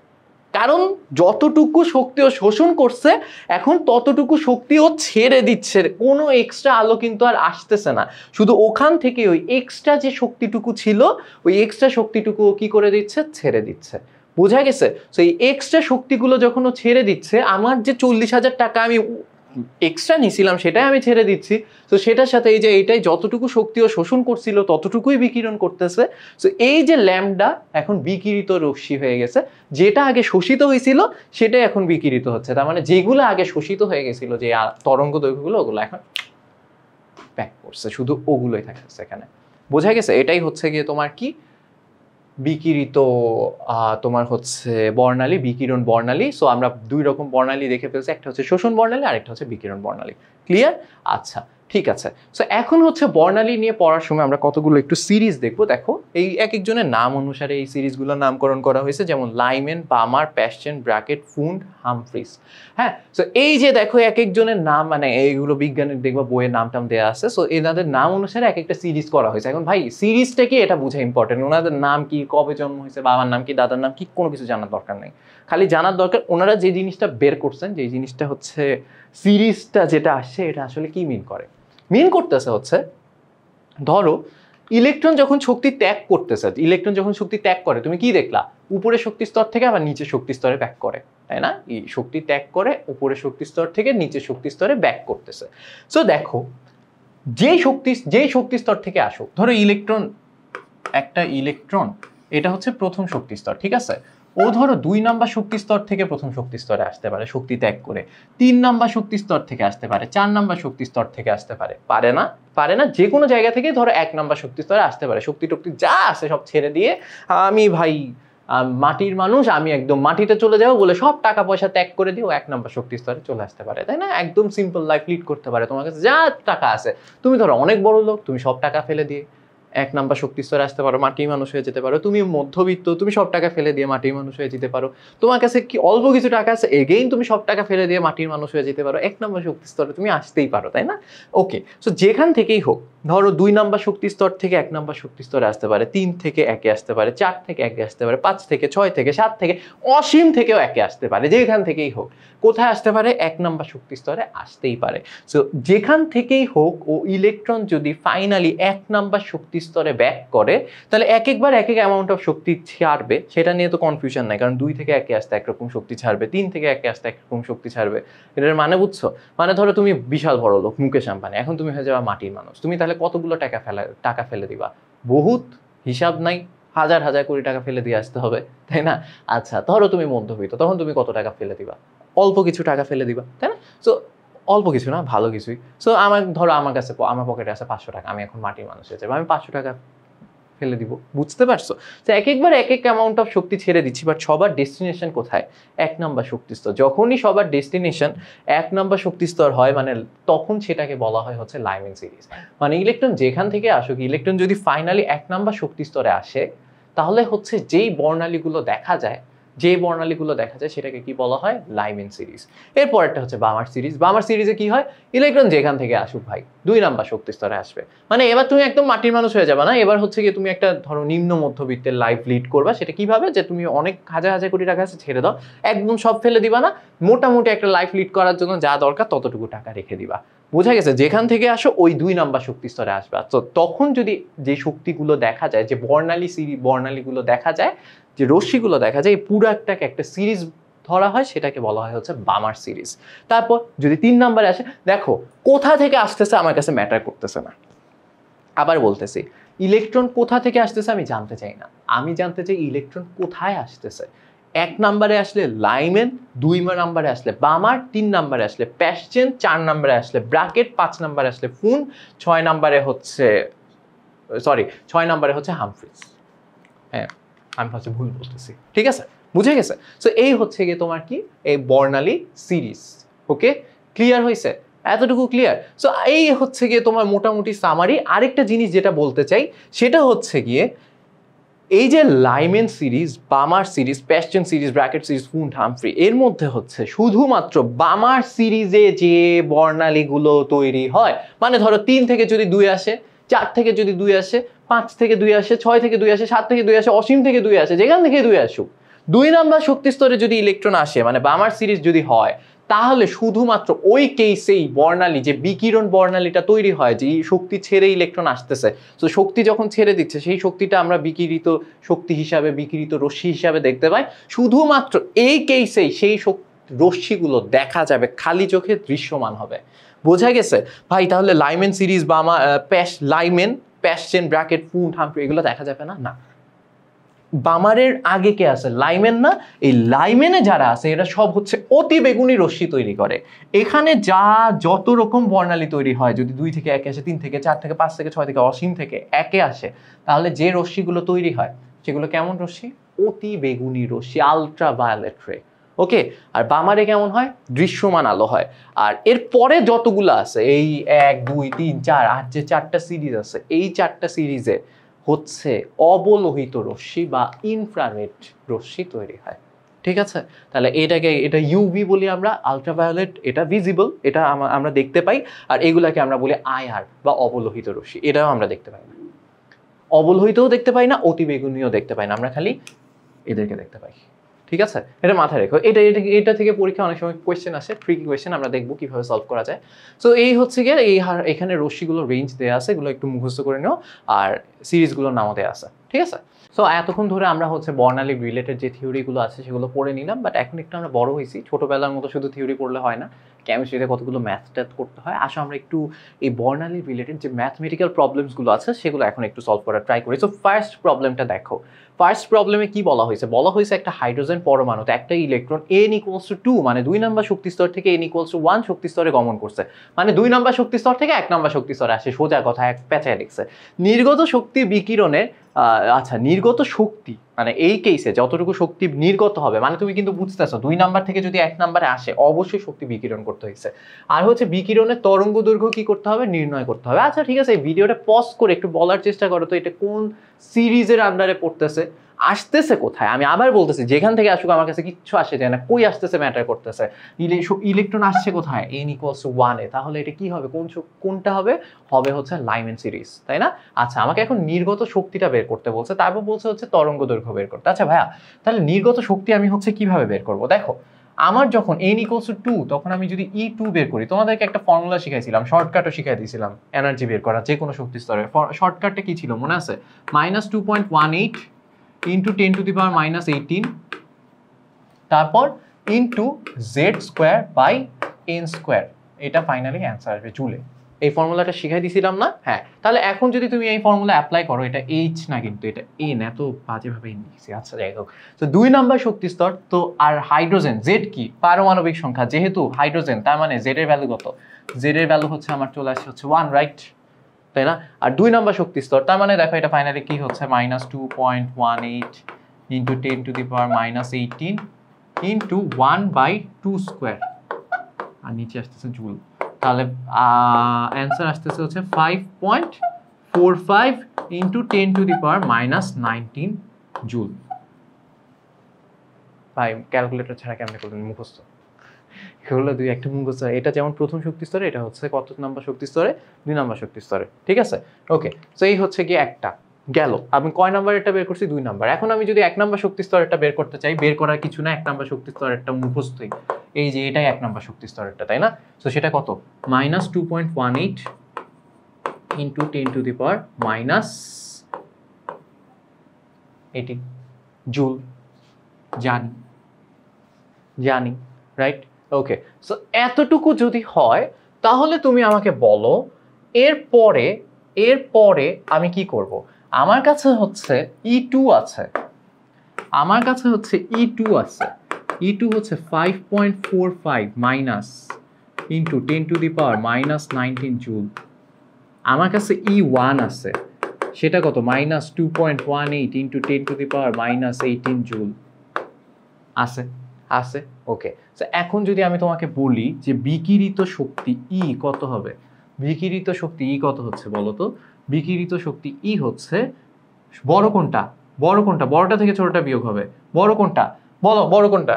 কারণ যতটুকু শক্তি ও শোষণ করছে এখন ততটুকু শক্তি ও ছেড়ে দিচ্ছে। কোনো এক্সট্রা আলো কিন্তু আর আসতেছে না, শুধু ওখান থেকে ওই এক্সট্রা যে শক্তিটুকু ছিল, ওই এক্সট্রা শক্তিটুকু ও কি করে দিচ্ছে? ছেড়ে দিচ্ছে। বোঝা গেছে? সো এই এক্সট্রা শক্তিগুলো যখন ও ছেড়ে দিচ্ছে, আমার যে 40,000 টাকা আমি এক্সট্রা নিছিলাম সেটাই আমি ছেড়ে দিচ্ছি। তো সেটার সাথে এই যে এইটাই যতটুকু শক্তি ও শোষণ করছিল ততটুকুই বিকিরণ করতেছে। তো এই যে ল্যামডা এখন বিকিরিত রশ্মি হয়ে গেছে, যেটা আগে শোষিত হয়েছিল সেটাই এখন বিকিরিত হচ্ছে। তার মানে যেগুলো আগে শোষিত হয়ে গেছিল, যে তরঙ্গ দৈর্ঘ্যগুলো, ওগুলো এখন ব্যাক করছে, শুধু ওগুলোই থাকতেছে এখানে। বোঝা গেছে? এটাই হচ্ছে গিয়ে তোমার কি বিকিরিত তোমার হচ্ছে বর্ণালী, বিকিরণ বর্ণালী। সো আমরা দুই রকম বর্ণালী দেখে ফেলছি, একটা হচ্ছে শোষণ বর্ণালী, আরেকটা হচ্ছে বিকিরণ বর্ণালী। ক্লিয়ার? আচ্ছা, ঠিক আছে। সো এখন হচ্ছে বর্ণালী নিয়ে পড়ার সময় আমরা কতগুলো একটু সিরিজ দেখবো। দেখো, এই এক একজনের নাম অনুসারে এই সিরিজগুলোর নামকরণ করা হয়েছে, যেমন লাইমেন, পামার, প্যাশ্চেন, ব্র্যাকেট, ফুন্ড, হামফ্রিস। হ্যাঁ, সো এই যে দেখো এক একজনের নাম, মানে এইগুলো বিজ্ঞানের দেখবা বইয়ের নাম টাম দেওয়া আছে। সো এনাদের নাম অনুসারে এক একটা সিরিজ করা হয়েছে। এখন ভাই সিরিজটা কি এটা বোঝা ইম্পর্টেন্ট, ওনাদের নাম কি, কবে জন্ম হয়েছে, বাবার নাম কি, দাদার নাম কি, কোনো কিছু জানার দরকার নেই। খালি জানার দরকার ওনারা যে জিনিসটা বের করছেন, যে জিনিসটা হচ্ছে সিরিজটা যেটা আসছে, এটা আসলে কি মিন করে। মিন করতেছে হচ্ছে, ধরো ইলেকট্রন যখন শক্তি ত্যাগ করতেছে, ইলেকট্রন যখন শক্তি ত্যাগ করে, তুমি কি দেখলা? উপরের শক্তি স্তর থেকে আবার নিচের শক্তি স্তরে ব্যাক করে, তাই না? এই শক্তি ত্যাগ করে উপরের শক্তি স্তর থেকে নিচের শক্তি স্তরে ব্যাক করতেছে। সো দেখো, যেই শক্তি স্তর থেকে আসুক, ধরো ইলেকট্রন, একটা ইলেকট্রন, এটা হচ্ছে প্রথম শক্তি স্তর, ঠিক আছে? ও ধরো 2 নাম্বার শক্তি স্তর থেকে প্রথম শক্তি স্তরে আসতে পারে শক্তি ত্যাগ করে, 3 নাম্বার শক্তি স্তর থেকে আসতে পারে, 4 নাম্বার শক্তি স্তর থেকে আসতে পারে, পারে না, যে কোনো জায়গা থেকে ধরো 1 নাম্বার শক্তি স্তরে আসতে পারে। শক্তি টক্তি যা আছে সব ছেড়ে দিয়ে, আমি ভাই মাটির মানুষ, আমি একদম মাটিতে চলে যাবো বলে সব টাকা পয়সা ত্যাগ করে দিয়ে ও 1 নাম্বার শক্তি স্তরে চলে আসতে পারে, তাই না? একদম সিম্পল লাইফ লিড করতে পারে। তোমার কাছে যা টাকা আছে, তুমি ধরো অনেক বড় লোক, তুমি সব টাকা ফেলে দিয়ে 1 নাম্বার শক্তি স্তরে আসতে পারো, মাটির মানুষ হয়ে যেতে পারো। তুমি মধ্যবিত্ত, তুমি সব টাকা ফেলে দিয়ে মাটির মানুষ হয়ে যেতে পারো। তোমার কাছে কি অল্প কিছু টাকা আছে, এগেইন তুমি সব টাকা ফেলে দিয়ে মাটির মানুষ হয়ে যেতে পারো। 1 নাম্বার শক্তি স্তরে তুমি আসতেই পারো, তাই না? ওকে, সো যেখান থেকেই হোক, ধরো 2 নাম্বার শক্তি স্তর থেকে 1 নাম্বার শক্তি স্তরে আসতে পারে, 3 থেকে 1 এ আসতে পারে, 4 থেকে 1 এ আসতে পারে, 5 থেকে 6 থেকে 7 থেকে অসীম থেকেও 1 এ আসতে পারে, যেখান থেকেই হোক। কোথায় আসতে পারে? 1 নাম্বার শক্তি স্তরে আসতেই পারে। সো যেখান থেকেই হোক ও ইলেকট্রন যদি ফাইনালি 1 নাম্বার শক্তি স্তরে ব্যাক করে, তাহলে এক একবার এক এক অ্যামাউন্ট অফ শক্তি ছাড়বে, সেটা নিয়ে তো কনফিউশন নাই, কারণ 2 থেকে 1 এ আসতে একরকম শক্তি ছাড়বে, 3 থেকে 1 এ আসতে একরকম শক্তি ছাড়বে। এটার মানে বুঝছো? মানে ধরো তুমি বিশাল বড় লোক, মুকেশ আম্বানি, এখন তুমি হয়ে যাবে মাটির মানুষ, তুমি তাহলে কতগুলো টাকা ফেলে দিবা? বহুত, হিসাব নাই, হাজার হাজার কোটি টাকা ফেলে দিয়ে আসতে হবে, তাই না? আচ্ছা ধরো তুমি মধ্যবিত্ত, তখন তুমি কত টাকা ফেলে দিবা? অল্প কিছু টাকা ফেলে দিবা, তাই না? সো অল্প কিছু না, ভালো কিছুই। সো ধরো আমার কাছে, আমার পকেটে আছে 500 টাকা, আমি এখন মাটির মানুষ হয়ে যাবো, আমি 500 টাকা ফেলে দিব, বুঝতে পারছো? তো এক একবার এক এক অ্যামাউন্ট অফ শক্তি ছেড়ে দিচ্ছি, বাট সবার ডেস্টিনেশন কোথায়? 1 নাম্বার শক্তি স্তর। যখনই সবার ডেস্টিনেশন 1 নাম্বার শক্তি স্তর হয়, মানে তখন সেটাকে বলা হয় হচ্ছে লাইমেন সিরিজ। মানে ইলেকট্রন যেখান থেকে আসুক, ইলেকট্রন যদি ফাইনালি 1 নাম্বার শক্তি স্তরে আসে, তাহলে হচ্ছে যেই বর্ণালীগুলো দেখা যায়, সেটাকে কি বলা হয়? Lyman series. এরপরটা হচ্ছে বামার সিরিজ। বামার সিরিজে কি হয়? ইলেকট্রন যেখান থেকে আসুক ভাই, 2 নাম্বার শক্তি স্তরে আসবে। মানে এবার তুমি একদম মাটির মানুষ হয়ে যাবে না, এবার হচ্ছে কি তুমি একটা ধরো নিম্ন মধ্যবিত্তের লাইফ লিড করবা। সেটা কিভাবে? যে তুমি অনেক হাজার হাজার কোটি টাকা আছে ছেড়ে দাও, একদম সব ফেলে দিবা না, মোটামুটি একটা লাইফ লিড করার জন্য যা দরকার ততটুকু টাকা রেখে দিবা। বোঝা গেছে? যেখান থেকে আসো ওই 2 নাম্বার শক্তি স্তরে আসবে। তো তখন যদি যে শক্তিগুলো দেখা যায়, যে বর্ণালীগুলো দেখা যায়, যে রশ্মিগুলো দেখা যায়, এই পুরো একটা সিরিজ ধরা হয়, সেটাকে বলা হয় হচ্ছে বামার সিরিজ। তারপর যদি 3 নাম্বারে আসে, দেখো কোথা থেকে আসতেছে আমার কাছে ম্যাটার করতেছে না। আবার বলতেছি, ইলেকট্রন কোথা থেকে আসতেছে আমি জানতে চাই না, আমি জানতে চাই ইলেকট্রন কোথায় আসতেছে। 1 নাম্বারে আসলে লাইমেন, 2 নাম্বারে আসলে বামার, 3 নাম্বারে আসলে প্যাসচেন, 4 নাম্বারে আসলে ব্র্যাকেট, 5 নাম্বারে আসলে ফুন, 6 নাম্বারে হচ্ছে হামফ্রিজ। হ্যাঁ, আমি হচ্ছে ভুল বলতেছি, ঠিক আছে? বুঝে গেছে? সো এই হচ্ছে গিয়ে তোমার কি, এই বর্ণালী সিরিজ। ওকে, ক্লিয়ার হয়েছে? এতটুকু ক্লিয়ার? সো এই হচ্ছে গিয়ে তোমার মোটামুটি সামারি। আরেকটা জিনিস যেটা বলতে চাই, সেটা হচ্ছে গিয়ে এই যে Lyman series, Balmer series, Paschen series, Brackett series, Pfund, Humphreys, এর মধ্যে হচ্ছে শুধুমাত্র বামার সিরিজে যে বর্ণালীগুলো তৈরি হয়, মানে ধরো 3 থেকে যদি 2 আসে, 4 থেকে যদি 2 আসে, 5 থেকে 2 আসে, 6 থেকে 2 আসে, 7 থেকে 2 আসে, অসীম থেকে 2 আসে, যেখান থেকে 2 আসুক, 2 নাম্বার শক্তি স্তরে যদি ইলেকট্রন আসে, মানে বামার সিরিজ যদি হয়, তাহলে শুধুমাত্র ওই কেসেই বর্ণালী, যে বিকিরণ বর্ণালীটা তৈরি হয়, যে শক্তি ছেড়ে ইলেকট্রন আসতেছে, তো শক্তি যখন ছেড়ে দিচ্ছে, সেই শক্তিটা আমরা বিকিরিত শক্তি হিসাবে, বিকিরিত রশ্মি হিসাবে দেখতে পাই। শুধুমাত্র এই কেসেই সেই রশ্মিগুলো দেখা যাবে, খালি চোখে দৃশ্যমান হবে। বোঝা গেছে ভাই? তাহলে লাইমেন সিরিজ, বামা, লাইমেন, প্যাসচেন, ব্র্যাকেট, ফুন্ট, হামফ্রি, এগুলো দেখা যাবে না। না, বামারের আগে কে আছে? লাইমেন না? এই লাইমেনে যারা আছে এরা সব হচ্ছে অতি বেগুনি রশ্মি তৈরি করে। এখানে যত রকম বর্ণালী তৈরি হয়, যদি 2 থেকে 1 আসে, 3 থেকে 4 থেকে 5 থেকে 6 থেকে অসীম থেকে 1 আসে, তাহলে যে রশ্মিগুলো তৈরি হয় সেগুলো কেমন রশ্মি? অতি বেগুনি রশ্মি, আলট্রা ভায়োলেট রে। ওকে, আর বামারে কেমন হয়? দৃশ্যমান আলো হয়। আর এর পরে যতগুলো আছে, এই 1 2 3 4 আর যে 4টা সিরিজ আছে, এই 4টা সিরিজে হচ্ছে অবলোহিত রশ্মি বা ইনফ্রারেড রশ্মি তৈরি হয়। ঠিক আছে? তাহলে এটা ইউভি বলি আমরা, আলট্রাভায়োলেট এটা ভিজিবল, এটা আমরা দেখতে পাই। আর এগুলাকে আমরা বলি আইআর বা অবলোহিত রশ্মি, এটাও আমরা দেখতে পাই না। অবলোহিতও দেখতে পাই না, অতিবেগুনিও দেখতে পাই না, আমরা খালি এদেরকে দেখতে পাই। ঠিক আছে? এটা মাথায় রেখো। এটা থেকে পরীক্ষা অনেক সময় কোয়েশ্চেন আসে, ট্রিকি কোয়েশ্চেন, আমরা দেখবো কিভাবে সলভ করা যায়। সো এই হচ্ছে গিয়ে এখানে রশ্মিগুলো রেঞ্জ দেওয়া আছে, এগুলো একটু মুখস্থ করে নিও, আর সিরিজগুলোর নামও দেওয়া আছে। ঠিক আছে? সো এতক্ষণ ধরে আমরা হচ্ছে বর্ণালী রিলেটেড যে থিওরিগুলো আছে সেগুলো পড়ে নিলাম, বাট এখন একটু আমরা বড় হয়েছি, ছোটবেলার মতো শুধু থিওরি পড়লে হয় না, কেমিস্ট্রিতে কতগুলো ম্যাথ ট্যাথ করতে হয়। আসো আমরা একটু এই বর্ণালী রিলেটেড যে ম্যাথমেটিক্যাল প্রবলেমসগুলো আছে সেগুলো এখন একটু সলভ করার ট্রাই করি। সো ফার্স্ট প্রবলেমটা দেখো। ফার্স্ট প্রবলেমে কি বলা হয়েছে? একটা হাইড্রোজেন পরমাণুতে একটা ইলেকট্রন n=2, মানে 2 নাম্বার শক্তি স্তর থেকে n=1 শক্তি স্তরে গমন করছে, মানে 2 নাম্বার শক্তি স্তর থেকে 1 নাম্বার শক্তি স্তরে আসে, সোজা কথা, এক পেঁচায় লিখছে। নির্গত শক্তি বিকিরণের নির্গত শক্তি, মানে এই কেসে যতটুকু শক্তি নির্গত হবে, মানে তুমি কিন্তু বুঝতেছো 2 নাম্বার থেকে যদি 1 নাম্বারে আসে, অবশ্যই শক্তি বিকিরণ করতে হয়েছে। আর হচ্ছে বিকিরণের তরঙ্গ দৈর্ঘ্য কি করতে হবে? নির্ণয় করতে হবে। আচ্ছা ঠিক আছে, এই ভিডিওটা পজ করে একটু বলার চেষ্টা করো তো, এটা কোন সিরিজের আন্ডারে পড়তেছে? আসতেছে কোথায়, আমি আবার বলতেছি যেখান থেকে আসুক আমার কাছে কিচ্ছু আসে যায় না, কই আসতেছে ম্যাটার করতেছে। ইলেকট্রন আসছে কোথায়, n = 1 এ, তাহলে এটা কি হবে, কোনটা হবে, হবে হচ্ছে লাইমেন সিরিজ, তাই না? আচ্ছা আমাকে এখন নির্গত শক্তিটা বের করতে বলছে, তারপর বলছে হচ্ছে তরঙ্গ দৈর্ঘ্য বের করতে। আচ্ছা ভাইয়া তাহলে নির্গত শক্তি আমি হচ্ছে কিভাবে বের করব? দেখো আমার যখন n = 2 তখন আমি যদি E2 বের করি, তোমাদেরকে একটা ফর্মুলা শিখাইছিলাম, শর্টকাটও শিখাই দিয়েছিলাম এনার্জি বের করা যে কোনো শক্তি স্তরে। শর্টকাটটা কি ছিল মনে আছে? -2.18 ইন্টু 10⁻⁻18 তারপর ইন্টু z²/n², এটা ফাইনালি অ্যান্সার আসবে জুলে। এই ফর্মুলাটা শিখাই দিছিলাম না? হ্যাঁ, তাহলে এখন যদি তুমি এই ফর্মুলা অ্যাপ্লাই করো, এটা h না কিন্তু এটা n, এত বাজেভাবে লিখছি। আচ্ছা যাই হোক, তো 2 নাম্বার শক্তি স্তর তো। আর হাইড্রোজেন z কি, পারমাণবিক সংখ্যা, যেহেতু হাইড্রোজেন তার মানে z এর ভ্যালু কত, z এর ভ্যালু হচ্ছে আমার চলে আসছে হচ্ছে 1, রাইট? তাই না? আর 2 নাম্বার শক্তি স্তর তার মানে দেখো এটা ফাইনালি কি হচ্ছে, -2.18 ইন্টু 10⁻⁻18 ইন্টু 1/2², আর নিচে আসতেছে জুল। তাহলে অ্যান্সার আসতেছে হচ্ছে 5.45 ইন্টু 10⁻⁻19 জুল। ভাই ক্যালকুলেটর ছাড়া কেমনে করবেন, মুখস্থ এগুলো দুই একটা মুখস্থ। এটা যেমন প্রথম শক্তি স্তরে, এটা হচ্ছে কত নাম্বার শক্তি স্তরে, 2 নাম্বার শক্তি স্তরে, ঠিক আছে? ওকে, সো এই হচ্ছে কি একটা গেল, আমি কয় নাম্বার এটা বের করছি, 2 নাম্বার। এখন আমি যদি 1 নাম্বার শক্তি স্তরেরটা বের করতে চাই, বের করার কিছু না, 1 নাম্বার শক্তি স্তরেরটা মুখস্থই, এই যে এটাই 1 নাম্বার শক্তি স্তরেরটা, তাই না? সো সেটা কত, -2.18 ইন্টু 10⁻⁻18 জুল। জানি রাইট? ওকে, সো এতটুকু যদি হয় তাহলে তুমি আমাকে বলো এরপরে আমি কি করব? আমার কাছে হচ্ছে E2 আছে, আমার কাছে হচ্ছে E2 আছে। E2 হচ্ছে 5.45 মাইনাস ইন্টু 10⁻⁻19 জুল। আমার কাছে E1 আছে, সেটা কত, -2.18 ইন্টু 10⁻⁻18 জুল আছে। আছে, ওকে। সো এখন যদি আমি তোমাকে বলি যে বিকিরিত শক্তি E কত হবে, বিকিরিত শক্তি E কত হচ্ছে বলো তো? বিকিরিত শক্তি E হচ্ছে, বড় কোনটা, বড় কোনটা, বড়টা থেকে ছোটটা বিয়োগ হবে, বড় কোনটা বলো, বড় কোনটা?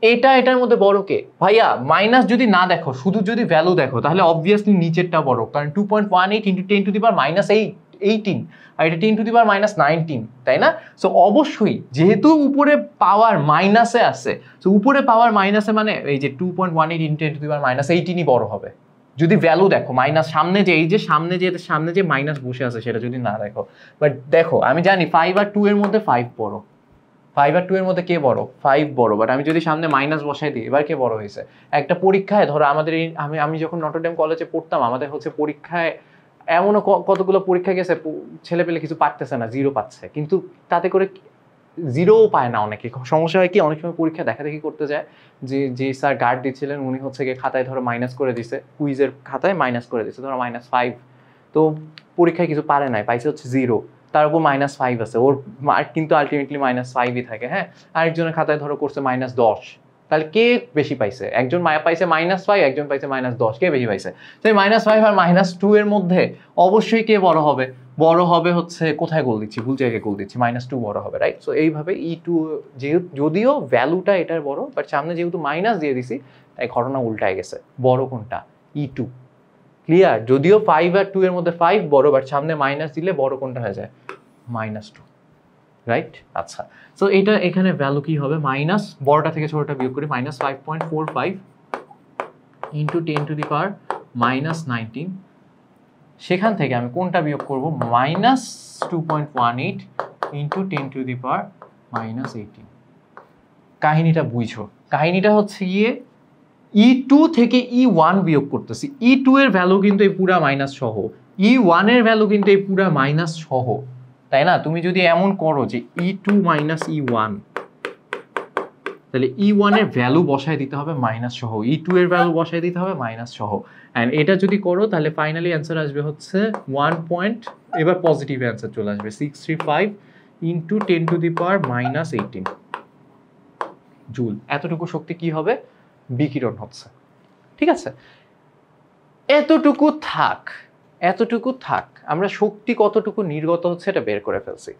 এটা এটার মধ্যে বড় কে ভাইয়া? মাইনাস যদি না দেখো, শুধু যদি ভ্যালু দেখো, তাহলে অবভিয়াসলি নিচেরটা বড়, কারণ 2.18 ইন্টু 10⁻⁻18 আর এটা 10⁻⁻19, তাই না? সো অবশ্যই যেহেতু উপরে পাওয়ার মাইনাসে আছে, সো উপরে পাওয়ার মাইনাসে মানে এই যে 2.18 ইন্টু 10⁻⁻18ই বড় হবে যদি ভ্যালু দেখো। মাইনাস সামনে যে, এই যে সামনে যে মাইনাস বসে আছে সেটা যদি না দেখো। বাট দেখো আমি জানি 5 আর 2 এর মধ্যে 5 বড়, 5 আর 2 এর মধ্যে কে বড়? 5 বড়। বাট আমি যদি সামনে মাইনাস বসাই দিই, এবার কে বড় হয়েছে? একটা পরীক্ষায় ধরো আমাদের আমি যখন নটরডেম কলেজে পড়তাম, আমাদের হচ্ছে পরীক্ষায় এমনও কতগুলো পরীক্ষা গেছে, ছেলে পেলে কিছু পারতেছে না, 0 পাচ্ছে, কিন্তু তাতে করে 0ও পায় না অনেকে। সমস্যা হয় কি, অনেক সময় পরীক্ষা দেখাদেখি করতে যায়, যে স্যার গার্ড দিচ্ছিলেন উনি হচ্ছে গিয়ে খাতায় ধরো মাইনাস করে দিছে, কুইজের খাতায় মাইনাস করে দিছে ধরো -5, তো পরীক্ষায় কিছু পারে নাই, পাইছে হচ্ছে 0, তার উপর -5 আছে, ওর মার্ক কিন্তু আলটিমেটলি -5ই থাকে। হ্যাঁ, আরেকজনের খাতায় ধরো করছে -10, তাহলে কে বেশি পাইছে? একজন পাইছে -5, একজন পাইছে -10, কে বেশি পাইছে? সেই -5 আর -2 এর মধ্যে অবশ্যই কে বড় হবে? বড় হবে হচ্ছে, কোথায় গোল দিচ্ছি, ভুল জায়গায় গোল দিচ্ছি, -2 বড় হবে, রাইট? সো এইভাবে E2 যদিও ভ্যালুটা এটার বড়, বাট সামনে যেহেতু মাইনাস দিয়ে দিছি তাই ঘটনা উল্টায় গেছে। বড় কোনটা? E2। ক্লিয়ার? যদিও 5 আর 2 এর মধ্যে 5 বড়, বাট সামনে মাইনাস দিলে বড় কোনটা হয়ে যায়? -2, রাইট? আচ্ছা, সো এটা এখানে ভ্যালু কি হবে? মাইনাস বড়টা থেকে ছোটটা বিয়োগ করি, -5.45 ইন্টু 10⁻⁻19, সেখান থেকে আমি কোনটা বিয়োগ করব? -2.18 ইন্টু 10⁻⁻18। কাহিনীটা বুঝো, কাহিনীটা হচ্ছে গিয়ে E2 থেকে E1 বিয়োগ করতেছি। E2 এর ভ্যালু কিন্তু এই পুরা মাইনাস সহ, E1 এর ভ্যালু কিন্তু এই পুরা মাইনাস সহ, তাই না? তুমি যদি এমন করো যে E2 মাইনাস E1, তাহলে E1 এর ভ্যালু বসায় দিতে হবে মাইনাস সহ, E2 এর ভ্যালু বসায় দিতে হবে মাইনাস সহ। অ্যান্ড এটা যদি করো তাহলে ফাইনালি অ্যান্সার আসবে হচ্ছে 1 এবার পজিটিভ অ্যান্সার চলে আসবে 635 ইন্টু 10⁻⁻18 জুল। এতটুকু শক্তি কি হবে? বিকিরণ হচ্ছে। ঠিক আছে, এতটুকু থাক, এতটুকু থাক। আমরা শক্তি কতটুকু নির্গত হচ্ছে এটা বের করে ফেলছি।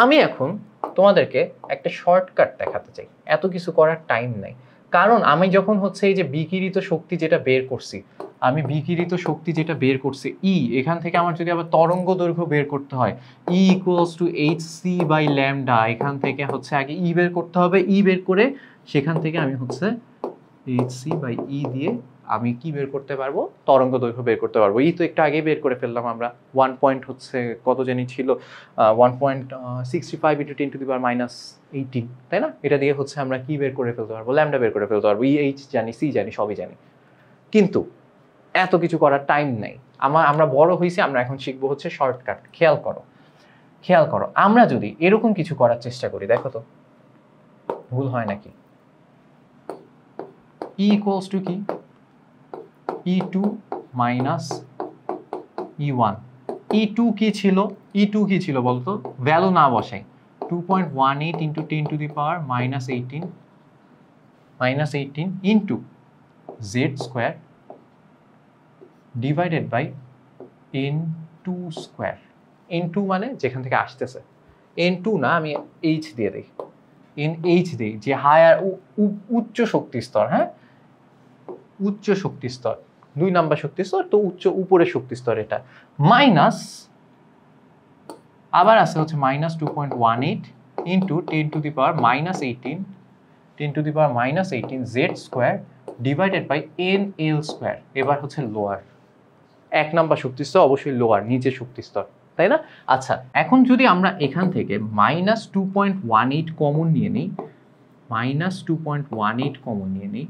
আমি এখন তোমাদেরকে একটা শর্টকাট দেখাতে চাই, এত কিছু করার টাইম নাই। কারণ আমি যখন হচ্ছে এই যে বিকিরিত শক্তি যেটা বের করছি, আমি বিকিরিত শক্তি যেটা বের করছি ই, এখান থেকে আমার যদি আবার তরঙ্গ দৈর্ঘ্য বের করতে হয়, E equals to H C by lambda, এখান থেকে হচ্ছে আগে ই বের করতে হবে, ই বের করে সেখান থেকে আমি হচ্ছে এইচ সি বাই ই দিয়ে আমি কি বের করতে পারবো, তরঙ্গ দৈর্ঘ্য বের করতে পারবো। ই তো একটু আগে বের করে ফেললাম আমরা, 1 পয়েন্ট হচ্ছে কত জানি ছিল, 1.65 × 10⁻18, তাই না? এটা দিয়ে হচ্ছে আমরা কি বের করে ফেলতে পারবো, ল্যামডা বের করে ফেলতে পারবো। ই এইচ জানি, সি জানি, সবই জানি, কিন্তু এত কিছু করার টাইম নাই। আমরা বড় হয়েছি, আমরা এখন শিখবো হচ্ছে শর্টকাট। খেয়াল করো, আমরা যদি এরকম কিছু করার চেষ্টা করি, দেখো তো ভুল হয় নাকি। ই ইকুয়ালস টু কি, E2 মাইনাস E1। E2 কি ছিল, E2 কি ছিল বলতো, ভ্যালু না বসাই, 2.18 × 10⁻18 into Z square divided by n2 square. n2 মানে যেখান থেকে আসতেছে, n2 না, আমি h দিয়ে দিই, nh দিই, যে হায়ার উচ্চ শক্তি স্তর, হ্যাঁ উচ্চ শক্তি স্তর, 2 নাম্বার শক্তি স্তর, তো উপরের শক্তি স্তর এটা, মাইনাস আবার আছে হচ্ছে minus 2.18 into 10⁻18 Z square divided by nl square. এবার হচ্ছে লোয়ার, 1 নাম্বার শক্তি স্তর অবশ্যই লোয়ার, নিচের শক্তি স্তর, তাই না? আচ্ছা, এখন যদি আমরা এখান থেকে মাইনাস 2.18 কমন নিয়ে নিই,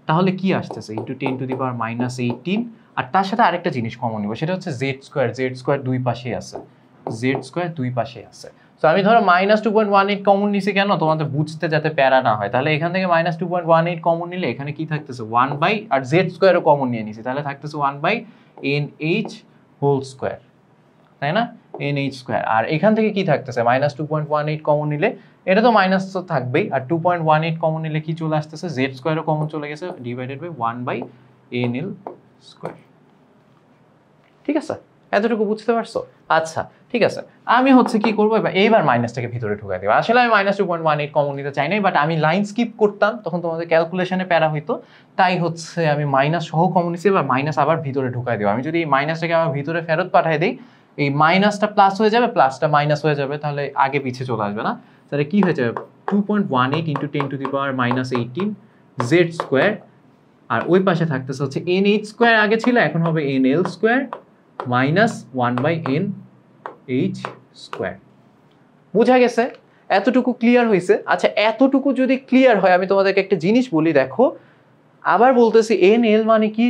তাহলে কি আসতেছে, ইন্টু 10⁻18, আর তার সাথে আরেকটা জিনিস কমন নিব, সেটা হচ্ছে জেড স্কোয়ার দুই পাশেই আছে, তো আমি ধরো মাইনাস 2.18 কমন নিছি কেন, তোমাদের বুঝতে যাতে প্যারা না হয়। তাহলে এখান থেকে মাইনাস 2.18 কমন নিলে এখানে কি থাকতেছে, 1 বাই, আর জেড স্কোয়ারও কমন নিয়ে নিছি, তাহলে থাকতেছে 1 বাই NH হোল স্কোয়ার, তাই না, NH স্কোয়ার। আর এখান থেকে কি থাকতেছে, মাইনাস 2.18 কমন নিলে এটা তো মাইনাস তো থাকবেই, আর 2.18 কমন নিলে কি চলে আসতেছে, জেড স্কোয়ারও কমন চলে গেছে, divided by 1 by NL square. ঠিক আছে, এতটুকু বুঝতে পারছো? আচ্ছা ঠিক আছে, আমি হচ্ছে কি করবো, এইবার মাইনাসটাকে ভিতরে ঢুকাই দেবো। আসলে আমি মাইনাস 2.18 কমন নিতে চাই নাই, বাট আমি লাইন স্কিপ করতাম, তখন তোমাদের ক্যালকুলেশনে প্যারা হইতো, তাই হচ্ছে আমি মাইনাস সহ কমন নিচ্ছি, এবার মাইনাস আবার ভিতরে ঢুকাই দেবো। আমি যদি এই মাইনাসটাকে আবার ভিতরে ফেরত পাঠাই দিই, এই মাইনাসটা প্লাস হয়ে যাবে, প্লাসটা মাইনাস হয়ে যাবে, তাহলে আগে পিছিয়ে চলে আসবে না, তাহলে কি হয়ে যাবে, 2.18 × 10⁻18 জেড স্কোয়ার, আর ওই পাশে থাকতেছে হচ্ছে NH স্কোয়ার, আগে ছিল, এখন হবে NL square minus 1 by NH square. বুঝা গেছে? এতটুকু ক্লিয়ার হয়েছে? আচ্ছা, এতটুকু যদি ক্লিয়ার হয়, আমি তোমাদেরকে একটা জিনিস বলি, দেখো আবার বলতেছি, NL মানে কি,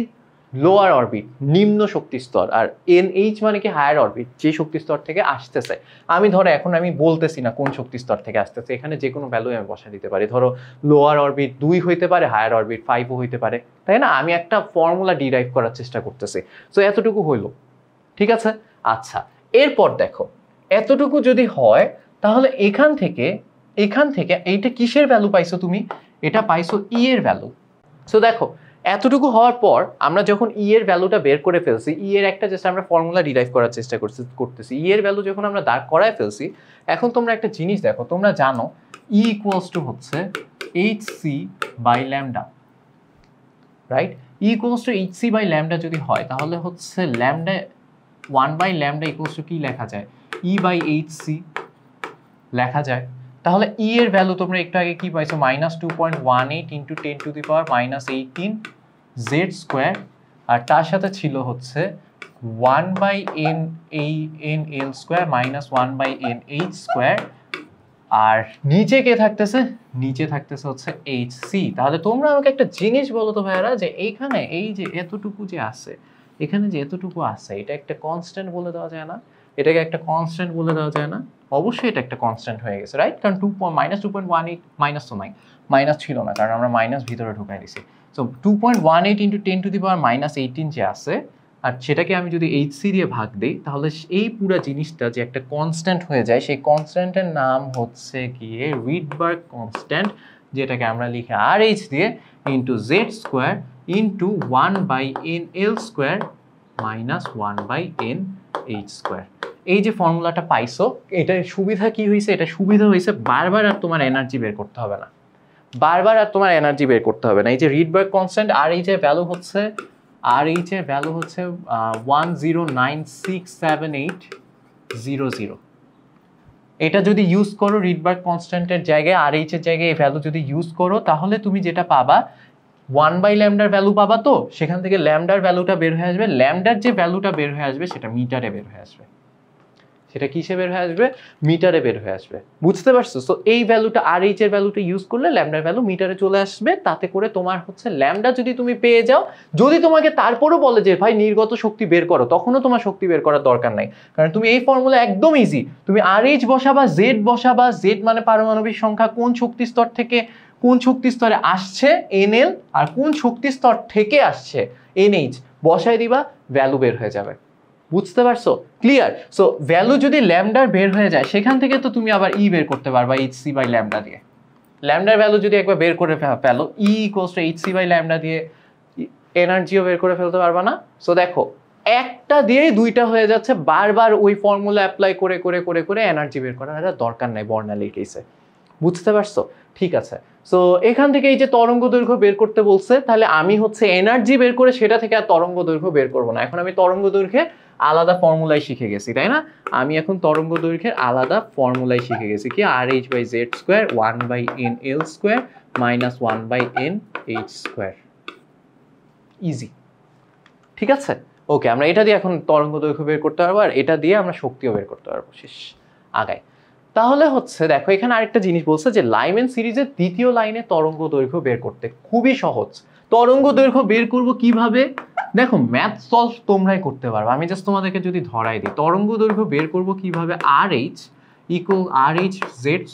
লোয়ার অরবিট, নিম্ন শক্তি স্তর, আর NH মানে কি, হায়ার অরবিট, যে শক্তি স্তর থেকে আসতেছে। আমি ধরো এখন আমি বলতেছি না কোন শক্তি স্তর থেকে আসতেছে, এখানে যে কোনো ভ্যালু আমি বসা দিতে পারি, ধরো লোয়ার অরবিট 2 হইতে পারে, হায়ার অরবিট 5ও হইতে পারে, তাই না? আমি একটা ফর্মুলা ডিরাইভ করার চেষ্টা করতেছি, সো এতটুকু হইলো, ঠিক আছে? আচ্ছা, এরপর দেখো, এতটুকু যদি হয়, তাহলে এখান থেকে এইটা কিসের ভ্যালু পাইছো তুমি, এটা পাইছো ই এর ভ্যালু। সো দেখো, এতটুকু হওয়ার পর আমরা যখন ই এর ভ্যালুটা বের করে ফেলছি, ই এর একটা জাস্ট আমরা ফর্মুলা ডিরাইভ করার চেষ্টা করতেছি, ই এর ভ্যালু যখন আমরা দাঁড় করায় ফেলছি, এখন তোমরা একটা জিনিস দেখো, তোমরা জানো ই ইকুয়ালস টু হচ্ছে HC by lambda, right? E equals to HC by lambda যদি হয়, তাহলে হচ্ছে lambda 1 by lambda equals to কি লেখা যায়, ই বাই HC লেখা যায়। তাহলে ই এর ভ্যালু তোমরা একটু আগে কি পাইছো, মাইনাস 2.18 ইন্টু 10⁻−18 জেড স্কোয়ার, আর তার সাথে ছিল হচ্ছে 1 by NL square minus 1 by NH square, আর নিচে কে থাকতেছে, নিচে থাকতেছে হচ্ছে HC। তাহলে তোমরা আমাকে একটা জিনিস বলো তো ভাইয়ারা, যে এইখানে এই যে এতটুকু যে আছে, এখানে যে এতটুকু আছে, এটা একটা কনস্ট্যান্ট বলে দেওয়া যায় না? এটাকে একটা কনস্ট্যান্ট বলে দেওয়া যায় না? অবশ্যই এটা একটা কনস্ট্যান্ট হয়ে গেছে, রাইট? কারণ মাইনাস 2.18, মাইনাস তো নাই, মাইনাস ছিল না, কারণ আমরা মাইনাস ভিতরে ঢুকাই দিছি। সো 2.18 ইন্টু 10⁻−18 যে আছে, আর সেটাকে আমি যদি HC দিয়ে ভাগ দিই, তাহলে এই পুরো জিনিসটা যে একটা কনস্ট্যান্ট হয়ে যায়, সেই কনস্ট্যান্টের নাম হচ্ছে গিয়ে রিডবার্গ কনস্ট্যান্ট, যেটাকে আমরা লিখি RH দিয়ে, into Z square into 1 by NL square minus 1 by NH square. এই যে ফর্মুলাটা পাইছো, এটার সুবিধা কি হয়েছে? এটা সুবিধা হয়েছে বারবার আর তোমার এনার্জি বের করতে হবে না, বারবার আর তোমার এনার্জি বের করতে হবে না। এই যে রিডবার্গ কনস্ট্যান্ট আর এইচ এর ভ্যালু হচ্ছে 10967800। এটা যদি ইউজ করো রিডবার্গ কনস্ট্যান্টের জায়গায় আর এইচ এর জায়গায় এই ভ্যালু যদি ইউজ করো, তাহলে তুমি যেটা পাবা 1/λ ভ্যালু পাবা। তো সেখান থেকে ল্যামডার ভ্যালুটা বের হয়ে আসবে, ল্যামডার যে ভ্যালুটা বের হয়ে আসবে সেটা মিটারে বের হয়ে আসবে। সেটা কিসে বের হয়ে আসবে? মিটারে বের হয়ে আসবে। বুঝতে পারছো? সো এই ভ্যালুটা আর এইচ এর ভ্যালুটা ইউজ করলে ল্যামডার ভ্যালু মিটারে চলে আসবে। তাতে করে তোমার হচ্ছে ল্যামডা যদি তুমি পেয়ে যাও, যদি তোমাকে তারপরও বলে যে ভাই নির্গত শক্তি বের করো, তখনও তোমার শক্তি বের করার দরকার নাই, কারণ তুমি এই ফর্মুলা একদম ইজি। তুমি আর এইচ বসাবা, জেড বসাবা, জেড মানে পারমাণবিক সংখ্যা, কোন শক্তি স্তর থেকে কোন শক্তি স্তরে আসছে এনএল, আর কোন শক্তি স্তর থেকে আসছে এনএইচ, বসায় দিবা, ভ্যালু বের হয়ে যাবে। বুঝতে পারছো? ক্লিয়ার? সো ভ্যালু যদি ল্যামডার বের হয়ে যায়, সেখান থেকে তো তুমি আবার ই বের করতে পারবা hc/λ দিয়ে। ল্যামডার ভ্যালু যদি একবার বের করে ফেলো, E = hc/λ দিয়ে এনার্জিও বের করে ফেলতে পারবা না? সো দেখো, একটা দিয়েই দুইটা হয়ে যাচ্ছে, বারবার ওই ফর্মুলা অ্যাপ্লাই করে করে করে করে এনার্জি বের করার দরকার নাই বর্ণালীর কেসে। বুঝতে পারছো? ঠিক আছে। সো এখান থেকে এই যে তরঙ্গ দৈর্ঘ্য বের করতে বলছে, তাহলে আমি হচ্ছে এনার্জি বের করে সেটা থেকে আর তরঙ্গ দৈর্ঘ্য বের করবো না। এখন আমি তরঙ্গ দৈর্ঘ্যে আলাদা ফর্মুলাই শিখে গেছি, তাই না? আমি এখন তরঙ্গ দৈর্ঘ্যের আলাদা ফর্মুলাই শিখে গেছি, কি RH/z² 1/nL² - 1/nh²। ইজি, ঠিক আছে? ওকে, আমরা এটা দিয়ে এখন তরঙ্গ দৈর্ঘ্য বের করতে পারবো, আর এটা দিয়ে আমরা শক্তিও বের করতে পারবো। শেষ, আগাই। তাহলে হচ্ছে দেখো, এখানে আরেকটা জিনিস বলছে যে লাইমেন সিরিজের দ্বিতীয় লাইনে তরঙ্গ দৈর্ঘ্য বের করতে খুবই সহজ। তরঙ্গ দৈর্ঘ্য বের করব কিভাবে? দেখো, ম্যাথ সলভ তোমরাই করতে পারবে, আমি জাস্ট তোমাদেরকে যদি ধরাই দিই তরঙ্গ দৈর্ঘ্য বের করব কিভাবে। RH = RH/z²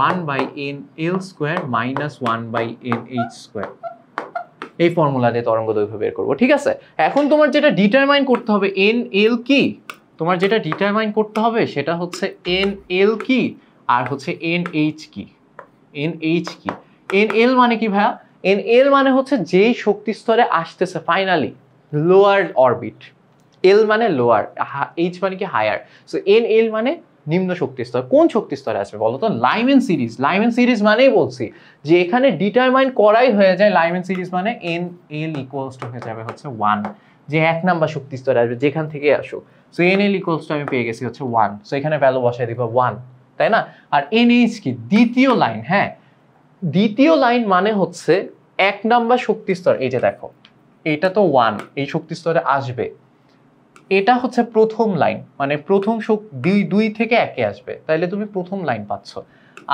1/nL² - 1/nh²। এই ফর্মুলা দিয়ে তরঙ্গ দৈর্ঘ্য বের করব, ঠিক আছে? এখন তোমার যেটা ডিটারমাইন করতে হবে NL কি, তোমার যেটা ডিটারমাইন করতে হবে সেটা হচ্ছে NL কি আর হচ্ছে NH কি। NH কি? NL মানে কি ভাইয়া? NL মানে হচ্ছে যেই শক্তি স্তরে আসতেছে ফাইনালি, লোয়ার অরবিট। L মানে লোয়ার, H মানে কি হায়ার। সো NL মানে নিম্ন শক্তি স্তর। কোন শক্তি স্তরে আসবে বলো তো? Lyman series. লাইমেন সিরিজ মানেই বলছি যে এখানে ডিটারমাইন করাই হয়ে যায়, লাইমেন সিরিজ মানে NL = হয়ে যাবে হচ্ছে 1, যে 1 নাম্বার শক্তি স্তরে আসবে যেখান থেকে আসুক। সো NL = আমি পেয়ে গেছি হচ্ছে 1, সো এখানে ভ্যালু বসাই দিব 1, তাই না? আর NH কি? দ্বিতীয় লাইন। হ্যাঁ, দ্বিতীয় লাইন মানে হচ্ছে 1 নাম্বার শক্তি স্তর। এই যে দেখো, এটা তো 1, এই শক্তি স্তরে আসবে, এটা হচ্ছে প্রথম লাইন, মানে প্রথম দুই থেকে একে আসবে, তাহলে তুমি প্রথম লাইন পাচ্ছ।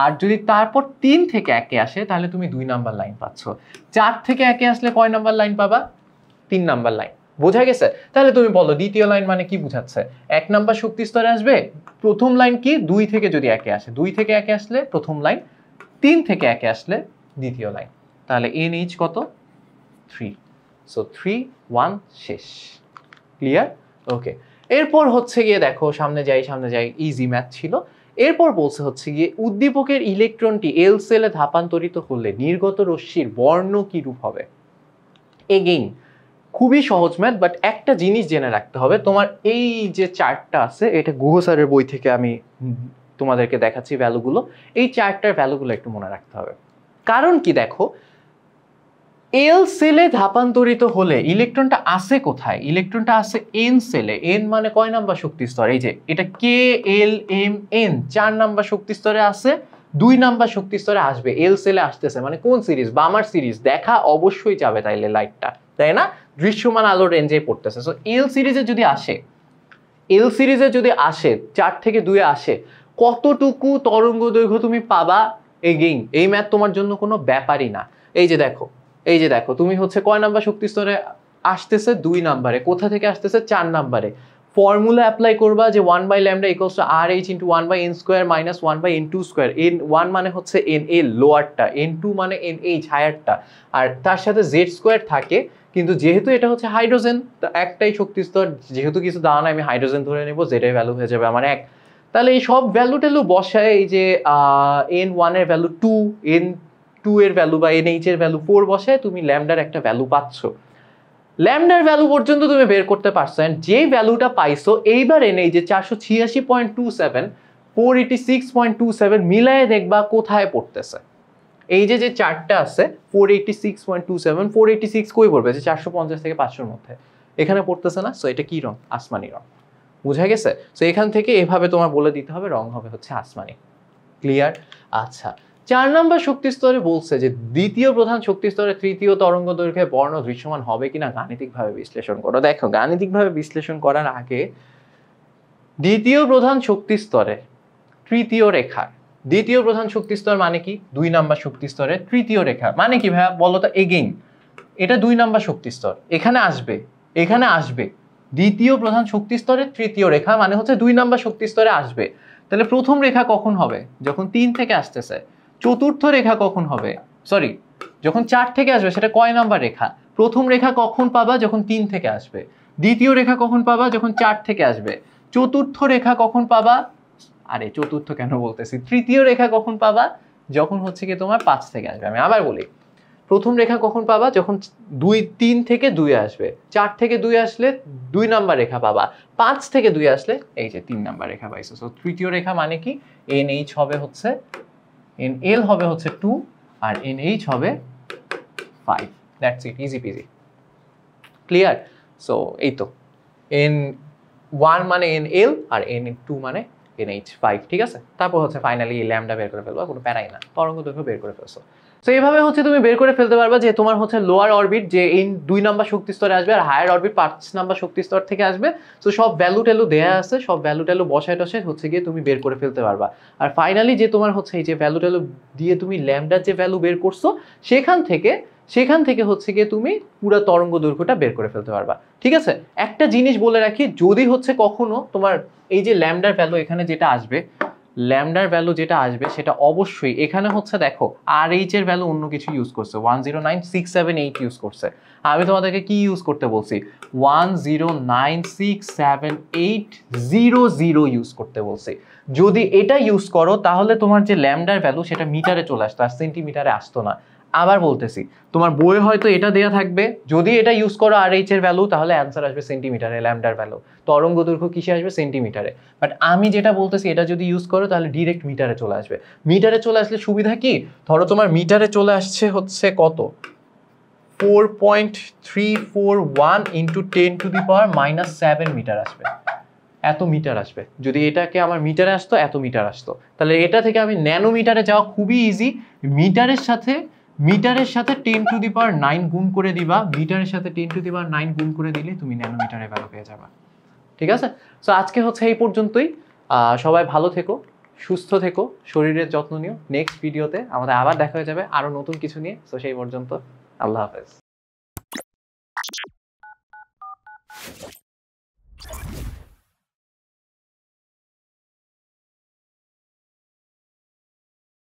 আর যদি তারপর 3 থেকে একে আসে, তাহলে তুমি 2 নাম্বার লাইন পাচ্ছ। 4 থেকে একে আসলে কয় নাম্বার লাইন পাবা? 3 নাম্বার লাইন। বোঝা গেছে? তাহলে তুমি বলো দ্বিতীয় লাইন মানে কি বুঝাচ্ছে? 1 নাম্বার শক্তি স্তরে আসবে, প্রথম লাইন কি? 2 থেকে যদি একে আসে, 2 থেকে একে আসলে প্রথম লাইন, 3 থেকে একে আসলে দ্বিতীয় লাইন। তাহলে NH কত? 3। সো 3, 1 শেষ। ক্লিয়ার? ওকে, এরপর হচ্ছে গিয়ে দেখো, সামনে যাই, ইজি ম্যাথ ছিল। এরপর বলছে হচ্ছে গিয়ে উদ্দীপকের ইলেকট্রনটি এল সেলে ধাপান্তরিত হলে নির্গত রশ্মির বর্ণ কি রূপ হবে? এগেইন খুবই সহজ ম্যাথ, বাট একটা জিনিস জেনে রাখতে হবে। তোমার এই যে চার্টটা আছে, এটা গুহ স্যারের বই থেকে আমি তোমাদেরকে দেখাচ্ছি ভ্যালুগুলো। এই চার্টটার ভ্যালুগুলো একটু মনে রাখতে হবে। কারণ কি, দেখো, এল সেলে ধাপান্তরিত হলে ইলেকট্রনটা আসে কোথায়? ইলেকট্রনটা আসে এন সেলে। এন মানে কয় নাম্বার শক্তি স্তর? এই যে এটা KLMN 4 নাম্বার শক্তি স্তরে আসে, 2 নাম্বার শক্তি স্তরে আসবে, এল সেলে আসতেছে, মানে কোন সিরিজ? Balmer series. দেখা অবশ্যই যাবে তাইলে লাইটটা, তাই না? দৃশ্যমান আলোর রেঞ্জে পড়তেছে। সো এল সিরিজে যদি আসে, 4 থেকে 2 আসে, কতটুকু তরঙ্গ দৈর্ঘ্য তুমি পাবা? এগেইন এই ম্যাথ তোমার জন্য কোনো ব্যাপারই না। এই যে দেখো, তুমি হচ্ছে কয় নাম্বার শক্তি স্তরে আসতেছে? 2 নাম্বারে। কোথা থেকে আসতেছে? 4 নাম্বারে। ফর্মুলা অ্যাপ্লাই করবা যে 1/λ = RH × 1/n² - 1/n2²। N1 মানে হচ্ছে NL লোয়ারটা, N2 মানে NH হায়ারটা, আর তার সাথে Z² থাকে। কিন্তু যেহেতু এটা হচ্ছে হাইড্রোজেন, তো একটাই শক্তি স্তর, যেহেতু কিছু দেওয়া নাই, আমি হাইড্রোজেন ধরে নেব, যেটাই ভ্যালু হয়ে যাবে আমার 1। তাহলে এই সব ভ্যালু টেলু বসায়, এই যে N1 এর ভ্যালু 2, N2 এর ভ্যালু বা NH এর ভ্যালু 4 বসায় তুমি ল্যামডার একটা ভ্যালু পাচ্ছ। ল্যামডার ভ্যালু পর্যন্ত তুমি বের করতে পারছো, যে ভ্যালুটা পাইছো এইবার এনে এই যে 486.27 486.27 মিলায়ে দেখবা কোথায় পড়তেছে। এই যে চারটা আছে 486.27 486 কই পড়বে, যে 450 থেকে 500 মধ্যে এখানে পড়তেছে না। সো এটা কি রং? আসমানি রং। বুঝা গেছে? সো এখান থেকে এভাবে তোমার বলে দিতে হবে রং হবে হচ্ছে আসমানি। ক্লিয়ার? আচ্ছা, 4 নম্বর শক্তি স্তরে বলছে যে দ্বিতীয় প্রধান শক্তি স্তরে তৃতীয় তরঙ্গ দৈর্ঘ্যে বর্ণ দৃশ্যমান হবে কিনা গাণিতিকভাবে বিশ্লেষণ করো। দেখো, গাণিতিকভাবে বিশ্লেষণ করার আগে দ্বিতীয় প্রধান শক্তি স্তরে তৃতীয় রেখা, দ্বিতীয় প্রধান শক্তি স্তর মানে কি? 2 নম্বর শক্তি স্তরে তৃতীয় রেখা মানে কি ভাইয়া বলো তো? এগেইন এটা 2 নম্বর শক্তি স্তর, এখানে আসবে, এখানে আসবে। দ্বিতীয় প্রধান শক্তি স্তরে তৃতীয় রেখা মানে হচ্ছে 2 নম্বর শক্তি স্তরে আসবে। তাহলে প্রথম রেখা কখন হবে? যখন 3 থেকে আসতেছে। চতুর্থ রেখা কখন হবে? সরি, যখন 4 থেকে আসবে সেটা কয় নাম্বার রেখা? প্রথম রেখা কখন পাবা? যখন 3 থেকে আসবে। দ্বিতীয় রেখা কখন পাবা? যখন 4 থেকে আসবে। চতুর্থ রেখা কখন পাবা? আরে চতুর্থ কেন বলতেছি, তৃতীয় রেখা কখন পাবা? যখন হচ্ছে কি তোমার 5 থেকে আসবে। আমি আবার বলি, প্রথম রেখা কখন পাবা? যখন 3 থেকে 2 আসবে। 4 থেকে 2 আসলে 2 নাম্বার রেখা পাবা। 5 থেকে 2 আসলে এই যে 3 নাম্বার রেখা পাইছো। সো তৃতীয় রেখা মানে কি? NH হবে হচ্ছে, NL হবে হচ্ছে 2 আর NH হবে 5। That's it, easy PG. Clear? So এই তো N1 মানে NL আর N2 মানে NH5, ঠিক আছে? তারপর হচ্ছে ফাইনালি ল্যামডা বের করে ফেলবা, কোনো প্যারাই না, তরঙ্গ দৈর্ঘ্য বের করে ফেলছো। তো এইভাবে হচ্ছে তুমি বের করে ফেলতে পারবা যে তোমার হচ্ছে লোয়ার অরবিট যে এই 2 নাম্বার শক্তি স্তরে আসবে আর হায়ার অরবিট 5 নাম্বার শক্তি স্তর থেকে আসবে। তো সব ভ্যালু ট্যালু দেয়া আছে, সব ভ্যালু ট্যালু বসায় টসায় হচ্ছে গিয়ে তুমি বের করে ফেলতে পারবা। আর ফাইনালি যে তোমার হচ্ছে এই যে ভ্যালু ট্যালু দিয়ে তুমি ল্যামডার যে ভ্যালু বের করছো সেখান থেকে হচ্ছে গিয়ে তুমি পুরো তরঙ্গ দৈর্ঘ্যটা বের করে ফেলতে পারবা। ঠিক আছে? একটা জিনিস বলে রাখি, যদি হচ্ছে কখনো তোমার এই যে ল্যামডার ভ্যালু এখানে যেটা আসবে, ল্যামডার ভ্যালু যেটা আসবে সেটা অবশ্যই এখানে হচ্ছে দেখো RH এর ভ্যালু অন্য কিছু ইউজ করছে, 109678 ইউজ করছে। আমি তোমাদেরকে কি ইউজ করতে বলছি? 10967800 ইউজ করতে বলছি। যদি এটা ইউজ করো তাহলে তোমার যে ল্যামডার ভ্যালু সেটা মিটারে চলে আসতো আর সেন্টিমিটারে আসতো না। আবার বলতেছি, তোমার বইয়ে হয়তো এটা দেয়া থাকবে, যদি এটা ইউজ করো RH এর ভ্যালু তাহলে অ্যান্সার আসবে সেন্টিমিটারে, ল্যামডার ভ্যালু। তরঙ্গ দৈর্ঘ্য কিসে আসবে? সেন্টিমিটারে। বাট আমি যেটা বলতেছি এটা যদি ইউজ করো তাহলে ডিরেক্ট মিটারে চলে আসবে। মিটারে চলে আসলে সুবিধা কি? ধরো তোমার মিটারে চলে আসছে হচ্ছে কত? 4.341 ইন্টু 10⁻⁻7 মিটার আসবে, এত মিটার আসবে। যদি এটাকে আমার মিটারে আসতো এত মিটার আসতো, তাহলে এটা থেকে আমি ন্যানোমিটারে যাওয়া খুবই ইজি। মিটারের সাথে 10⁹ গুণ করে দিবা, মিটারের সাথে 10⁹ গুণ করে দিলে তুমি ন্যানোমিটারে ভ্যালু পেয়ে যাবা। ঠিক আছে? সো আজকে হচ্ছে এই পর্যন্তই। সবাই ভালো থেকো, সুস্থ থেকো, শরীরের যত্ন নিও। নেক্সট ভিডিওতে আমাদের আবার দেখা হয়ে যাবে আরো নতুন কিছু নিয়ে। সো সেই পর্যন্ত আল্লাহ হাফেজ।